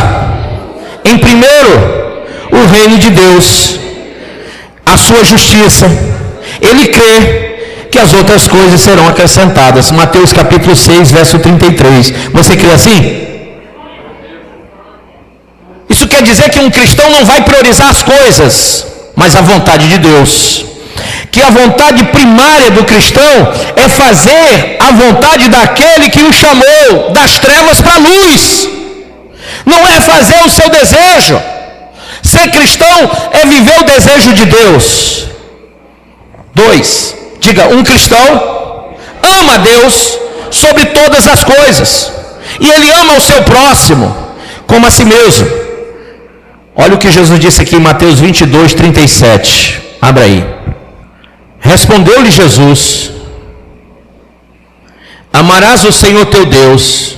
em primeiro o reino de Deus, a sua justiça, ele crê que as outras coisas serão acrescentadas. Mateus capítulo 6, verso 33. Você crê assim? Isso quer dizer que um cristão não vai priorizar as coisas. mas a vontade de Deus. Que a vontade primária do cristão é fazer a vontade daquele que o chamou das trevas para a luz. Não é fazer o seu desejo. Ser cristão é viver o desejo de Deus. 2, diga, um cristão ama a Deus sobre todas as coisas, e ele ama o seu próximo como a si mesmo. Olha o que Jesus disse aqui em Mateus 22:37. Abra aí. Respondeu-lhe Jesus: amarás o Senhor teu Deus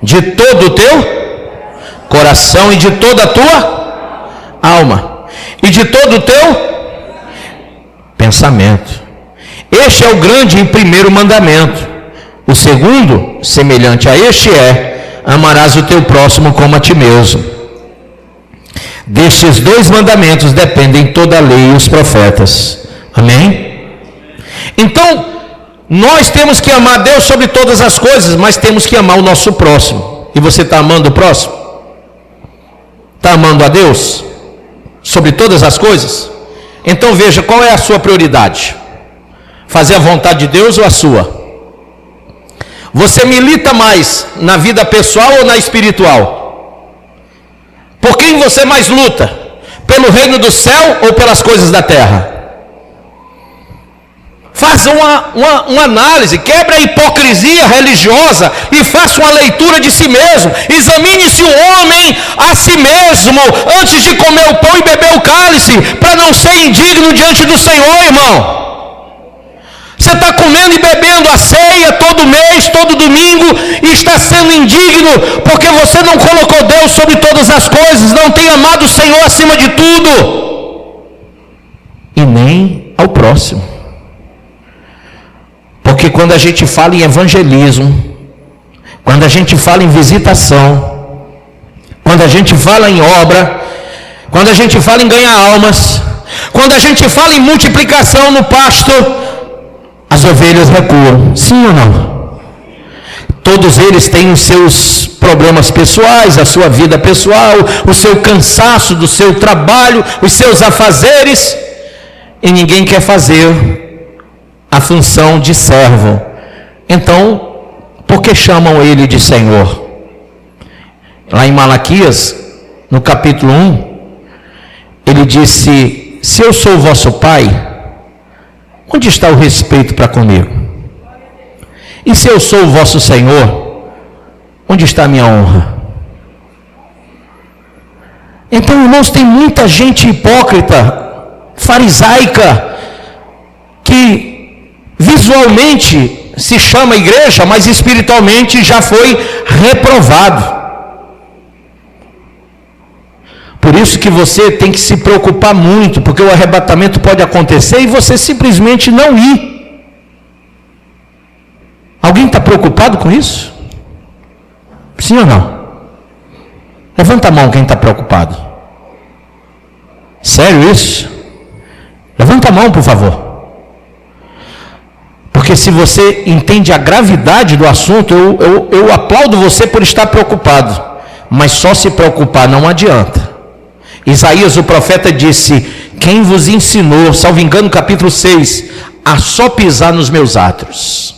de todo o teu coração e de toda a tua alma e de todo o teu pensamento. Este é o grande e primeiro mandamento. O segundo, semelhante a este, é: amarás o teu próximo como a ti mesmo. Destes 2 mandamentos dependem toda a lei e os profetas. Amém? Então, nós temos que amar Deus sobre todas as coisas, mas temos que amar o nosso próximo. E você está amando o próximo? Está amando a Deus sobre todas as coisas? Então veja, qual é a sua prioridade? Fazer a vontade de Deus ou a sua? Você milita mais na vida pessoal ou na espiritual? Por quem você mais luta? Pelo reino do céu ou pelas coisas da terra? Faça uma análise, quebre a hipocrisia religiosa e faça uma leitura de si mesmo. Examine-se o homem a si mesmo antes de comer o pão e beber o cálice, para não ser indigno diante do Senhor, irmão. Você está comendo e bebendo a ceia todo mês, todo domingo, e está sendo indigno porque você não colocou Deus sobre todas as coisas, não tem amado o Senhor acima de tudo, e nem ao próximo. Porque quando a gente fala em evangelismo, quando a gente fala em visitação, quando a gente fala em obra, quando a gente fala em ganhar almas, quando a gente fala em multiplicação no pasto, as ovelhas recuam. Sim ou não? Todos eles têm os seus problemas pessoais, a sua vida pessoal, o seu cansaço do seu trabalho, os seus afazeres, e ninguém quer fazer a função de servo. Então, por que chamam ele de Senhor? Lá em Malaquias, no capítulo 1, ele disse: se eu sou o vosso pai, onde está o respeito para comigo? E se eu sou o vosso Senhor, onde está a minha honra? Então, irmãos, tem muita gente hipócrita, farisaica, que visualmente se chama igreja, mas espiritualmente já foi reprovado. Por isso que você tem que se preocupar muito, porque o arrebatamento pode acontecer e você simplesmente não ir. Alguém está preocupado com isso? Sim ou não? Levanta a mão quem está preocupado. Sério isso? Levanta a mão, por favor. Porque se você entende a gravidade do assunto, eu aplaudo você por estar preocupado. Mas só se preocupar não adianta. Isaías, o profeta, disse: quem vos ensinou, salvo engano, capítulo 6, a só pisar nos meus átrios?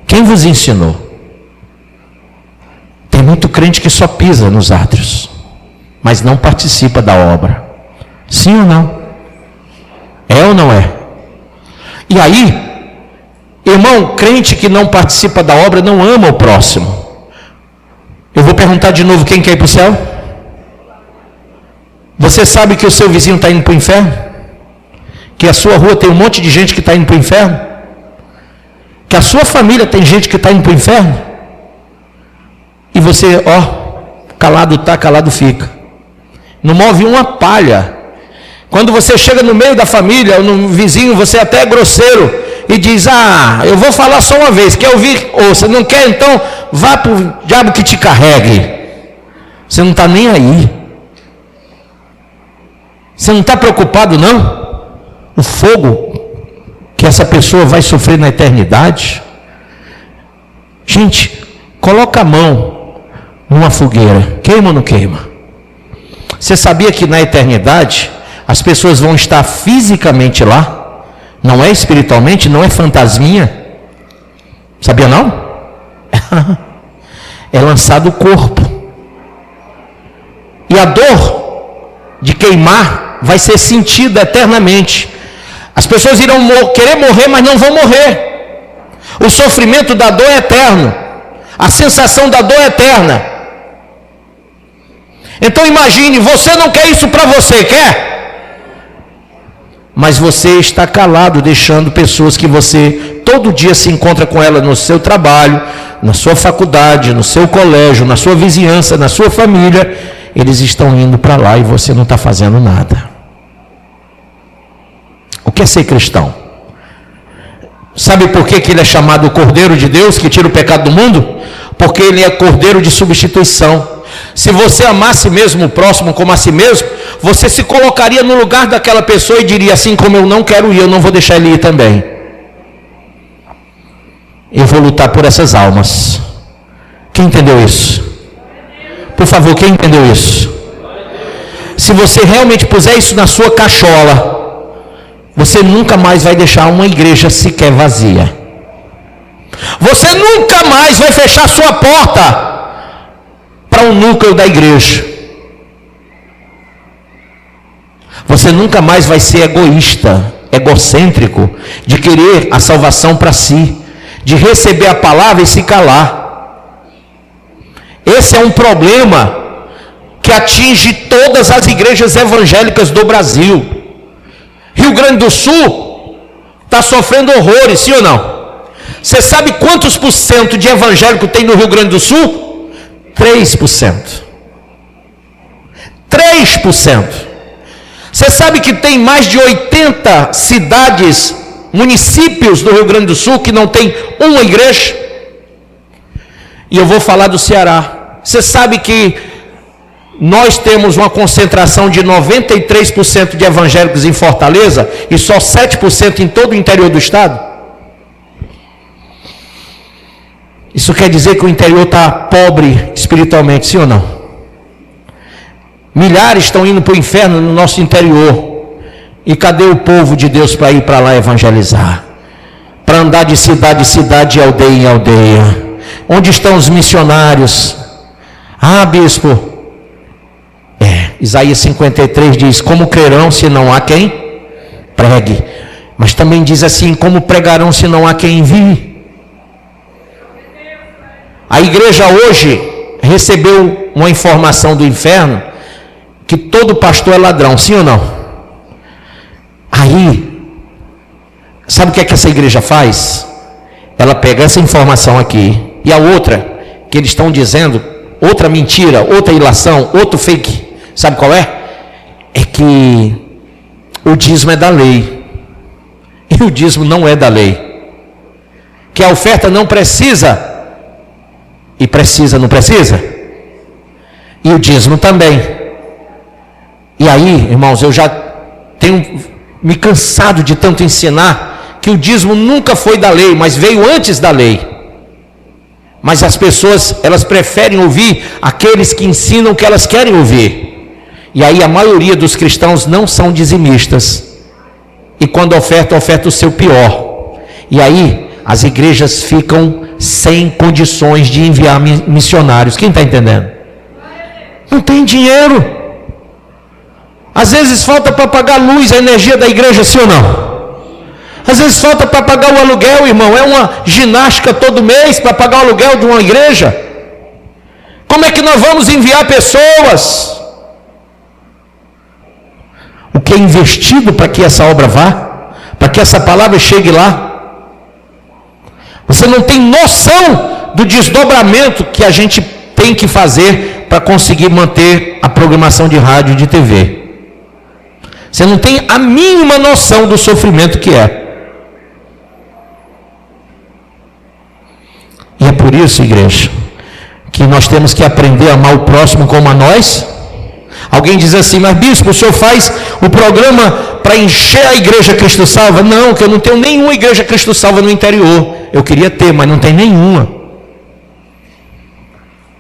Quem vos ensinou? Tem muito crente que só pisa nos átrios, mas não participa da obra. Sim ou não? É ou não é? E aí, irmão, crente que não participa da obra não ama o próximo. Eu vou perguntar de novo: quem quer ir para o céu? Você sabe que o seu vizinho está indo para o inferno? Que a sua rua tem um monte de gente que está indo para o inferno? Que a sua família tem gente que está indo para o inferno? E você, calado está, calado fica. Não move uma palha. Quando você chega no meio da família ou no vizinho, você até é grosseiro e diz: eu vou falar só uma vez, quer ouvir? Ou você não quer, então vá para o diabo que te carregue. Você não está nem aí. Você não está preocupado não? O fogo que essa pessoa vai sofrer na eternidade. Gente, coloca a mão numa fogueira, queima ou não queima? Você sabia que na eternidade as pessoas vão estar fisicamente lá? Não é espiritualmente, não é fantasminha. Sabia não? É lançado o corpo. E a dor de queimar vai ser sentida eternamente. As pessoas irão querer morrer, mas não vão morrer. O sofrimento da dor é eterno. A sensação da dor é eterna. Então imagine, você não quer isso para você, quer? Mas você está calado, deixando pessoas que você todo dia se encontra com ela no seu trabalho, na sua faculdade, no seu colégio, na sua vizinhança, na sua família, eles estão indo para lá e você não está fazendo nada. O que é ser cristão? Sabe por que ele é chamado o Cordeiro de Deus, que tira o pecado do mundo? Porque ele é cordeiro de substituição. Se você amasse mesmo o próximo como a si mesmo, você se colocaria no lugar daquela pessoa e diria: assim como eu não quero ir, eu não vou deixar ele ir também. Eu vou lutar por essas almas. Quem entendeu isso? Por favor, quem entendeu isso? Se você realmente puser isso na sua cachola, você nunca mais vai deixar uma igreja sequer vazia. Você nunca mais vai fechar sua porta para um núcleo da igreja. Você nunca mais vai ser egoísta, egocêntrico, de querer a salvação para si, de receber a palavra e se calar. Esse é um problema que atinge todas as igrejas evangélicas do Brasil. Rio Grande do Sul está sofrendo horrores, sim ou não? Você sabe quantos por cento de evangélico tem no Rio Grande do Sul? 3%. 3%. Você sabe que tem mais de 80 cidades, municípios do Rio Grande do Sul que não tem uma igreja? E eu vou falar do Ceará. Você sabe que nós temos uma concentração de 93% de evangélicos em Fortaleza e só 7% em todo o interior do estado? Isso quer dizer que o interior está pobre espiritualmente, sim ou não? Milhares estão indo para o inferno no nosso interior. E cadê o povo de Deus para ir para lá evangelizar? Para andar de cidade em cidade, de aldeia em aldeia. Onde estão os missionários? Ah, bispo, Isaías 53 diz: como crerão se não há quem pregue? Mas também diz assim: como pregarão se não há quem envie? A igreja hoje recebeu uma informação do inferno que todo pastor é ladrão, sim ou não? Aí, sabe o que é que essa igreja faz? Ela pega essa informação aqui e a outra que eles estão dizendo, outra mentira, outra ilação, outro fake, sabe qual é? É que o dízimo é da lei e o dízimo não é da lei, que a oferta não precisa. E precisa, não precisa? E o dízimo também. E aí, irmãos, eu já tenho me cansado de tanto ensinar que o dízimo nunca foi da lei, mas veio antes da lei. Mas as pessoas, elas preferem ouvir aqueles que ensinam o que elas querem ouvir. E aí a maioria dos cristãos não são dizimistas. E quando oferta o seu pior. E aí as igrejas ficam sem condições de enviar missionários. Quem está entendendo? Não tem dinheiro. Às vezes falta para pagar a luz, a energia da igreja, sim ou não? Às vezes falta para pagar o aluguel, irmão. É uma ginástica todo mês para pagar o aluguel de uma igreja. Como é que nós vamos enviar pessoas? O que é investido para que essa obra vá? Para que essa palavra chegue lá? Você não tem noção do desdobramento que a gente tem que fazer para conseguir manter a programação de rádio e de TV. Você não tem a mínima noção do sofrimento que é. E é por isso, igreja, que nós temos que aprender a amar o próximo como a nós. Alguém diz assim: mas bispo, o senhor faz o programa para encher a igreja Cristo Salva? Não, que eu não tenho nenhuma igreja Cristo Salva no interior. Eu queria ter, mas não tem nenhuma.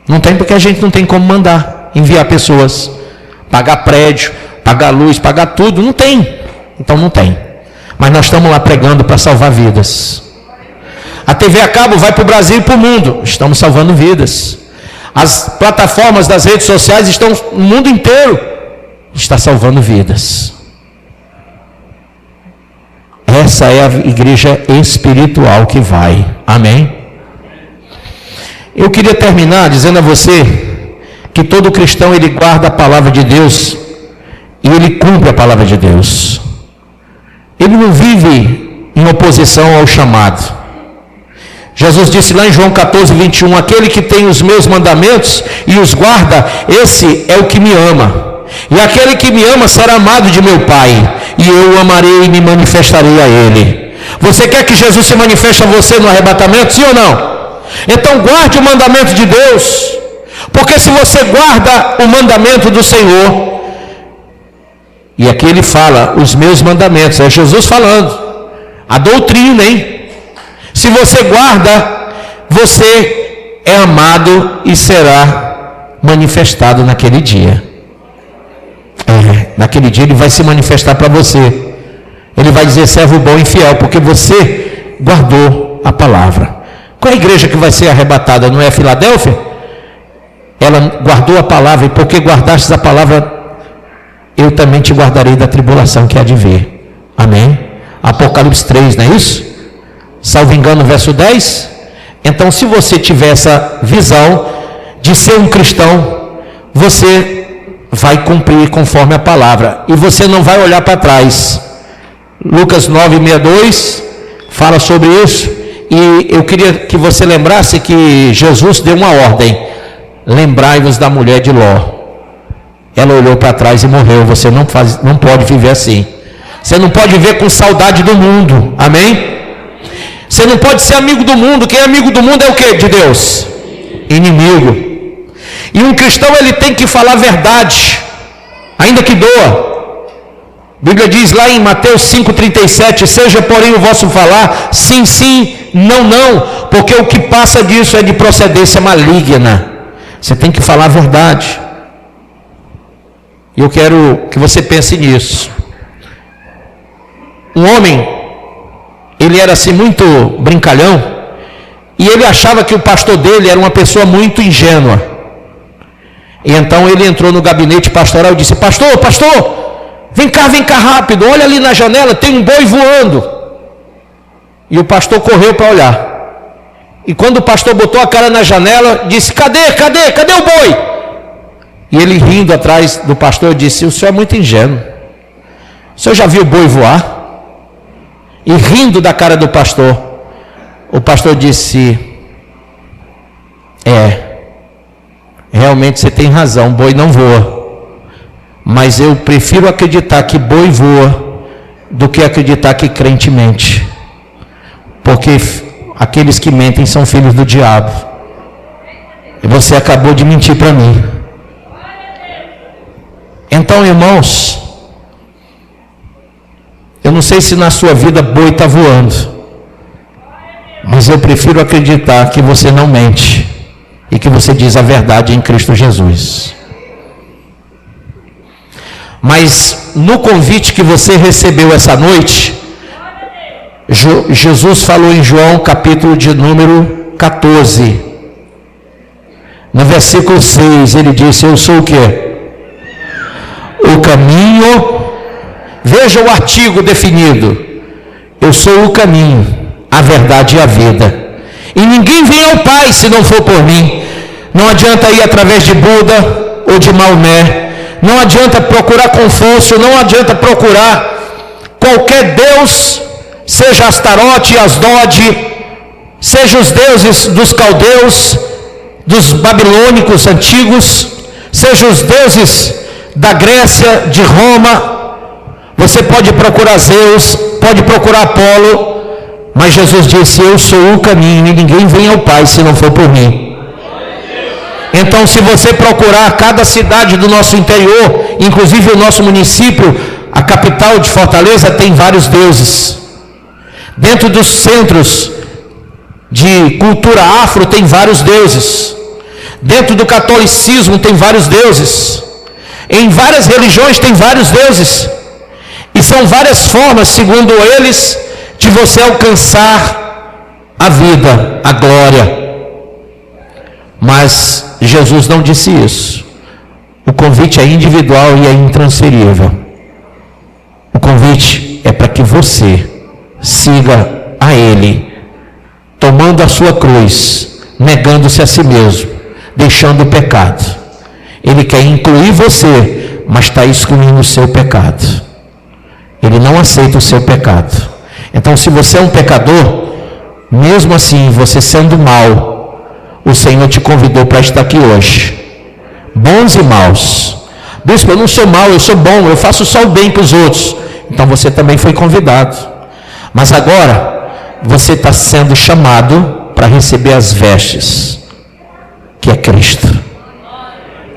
Não tem, porque a gente não tem como mandar, enviar pessoas pagar prédio, pagar luz, pagar tudo, não tem. Então não tem. Mas nós estamos lá pregando para salvar vidas. A TV a cabo vai para o Brasil e para o mundo, estamos salvando vidas. As plataformas das redes sociais estão no mundo inteiro, está salvando vidas. Essa é a igreja espiritual que vai. Amém? Eu queria terminar dizendo a você que todo cristão, ele guarda a palavra de Deus e ele cumpre a palavra de Deus. Ele não vive em oposição ao chamado. Jesus disse lá em João 14, 21, aquele que tem os meus mandamentos e os guarda, esse é o que me ama. E aquele que me ama será amado de meu Pai, e eu o amarei e me manifestarei a ele. Você quer que Jesus se manifeste a você no arrebatamento, sim ou não? Então guarde o mandamento de Deus, porque se você guarda o mandamento do Senhor, e aqui ele fala, os meus mandamentos, é Jesus falando, a doutrina, hein? Se você guarda, você é amado e será manifestado naquele dia. Naquele dia ele vai se manifestar para você. Ele vai dizer, servo bom e fiel, porque você guardou a palavra. Qual é a igreja que vai ser arrebatada? Não é a Filadélfia? Ela guardou a palavra, e porque guardastes a palavra, eu também te guardarei da tribulação que há de vir. Amém? Apocalipse 3, não é isso? Salvo engano, verso 10. Então, se você tiver essa visão de ser um cristão, você vai cumprir conforme a palavra, e você não vai olhar para trás. Lucas 9:62 fala sobre isso, e eu queria que você lembrasse que Jesus deu uma ordem: lembrai-vos da mulher de Ló. Ela olhou para trás e morreu. Você não pode viver assim. Você não pode viver com saudade do mundo. Amém? Você não pode ser amigo do mundo. Quem é amigo do mundo é o que de Deus? Inimigo. E um cristão, ele tem que falar a verdade, ainda que doa. A Bíblia diz lá em Mateus 5,37, seja porém o vosso falar sim, sim, não, não, porque o que passa disso é de procedência maligna. Você tem que falar a verdade. E eu quero que você pense nisso. Um homem, ele era assim muito brincalhão, e ele achava que o pastor dele era uma pessoa muito ingênua. E então ele entrou no gabinete pastoral e disse: pastor, vem cá rápido, olha ali na janela, tem um boi voando. E o pastor correu para olhar. E quando o pastor botou a cara na janela, disse: cadê o boi? E ele, rindo atrás do pastor, disse: o senhor é muito ingênuo, o senhor já viu o boi voar? E rindo da cara do pastor, o pastor disse: realmente você tem razão, boi não voa, mas eu prefiro acreditar que boi voa do que acreditar que crente mente, porque aqueles que mentem são filhos do diabo, e você acabou de mentir para mim. Então, irmãos, eu não sei se na sua vida boi está voando, mas eu prefiro acreditar que você não mente e que você diz a verdade em Cristo Jesus. Mas no convite que você recebeu essa noite, Jesus falou em João capítulo de número 14, no versículo 6, ele disse: eu sou o quê? O caminho. Veja o artigo definido: eu sou o caminho, a verdade e a vida, e ninguém vem ao Pai se não for por mim. Não adianta ir através de Buda ou de Maomé, não adianta procurar Confúcio, não adianta procurar qualquer deus, seja Astarote, Asdod, seja os deuses dos caldeus, dos babilônicos antigos, seja os deuses da Grécia, de Roma. Você pode procurar Zeus, pode procurar Apolo, mas Jesus disse: eu sou o caminho e ninguém vem ao Pai se não for por mim. Então, se você procurar cada cidade do nosso interior, inclusive o nosso município, a capital de Fortaleza, tem vários deuses. Dentro dos centros de cultura afro tem vários deuses. Dentro do catolicismo tem vários deuses. Em várias religiões tem vários deuses. E são várias formas, segundo eles, de você alcançar a vida, a glória. Mas Jesus não disse isso. O convite é individual e é intransferível. O convite é para que você siga a Ele, tomando a sua cruz, negando-se a si mesmo, deixando o pecado. Ele quer incluir você, mas está excluindo o seu pecado. Ele não aceita o seu pecado. Então, se você é um pecador, mesmo assim, você sendo mau, o Senhor te convidou para estar aqui hoje. Bons e maus. Bispo, eu não sou mau, eu sou bom, eu faço só o bem para os outros. Então você também foi convidado. Mas agora, você está sendo chamado para receber as vestes, que é Cristo.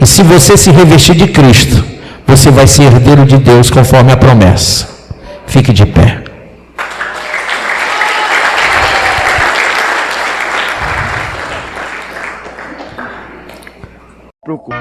E se você se revestir de Cristo, você vai ser herdeiro de Deus conforme a promessa. Fique de pé. Procura.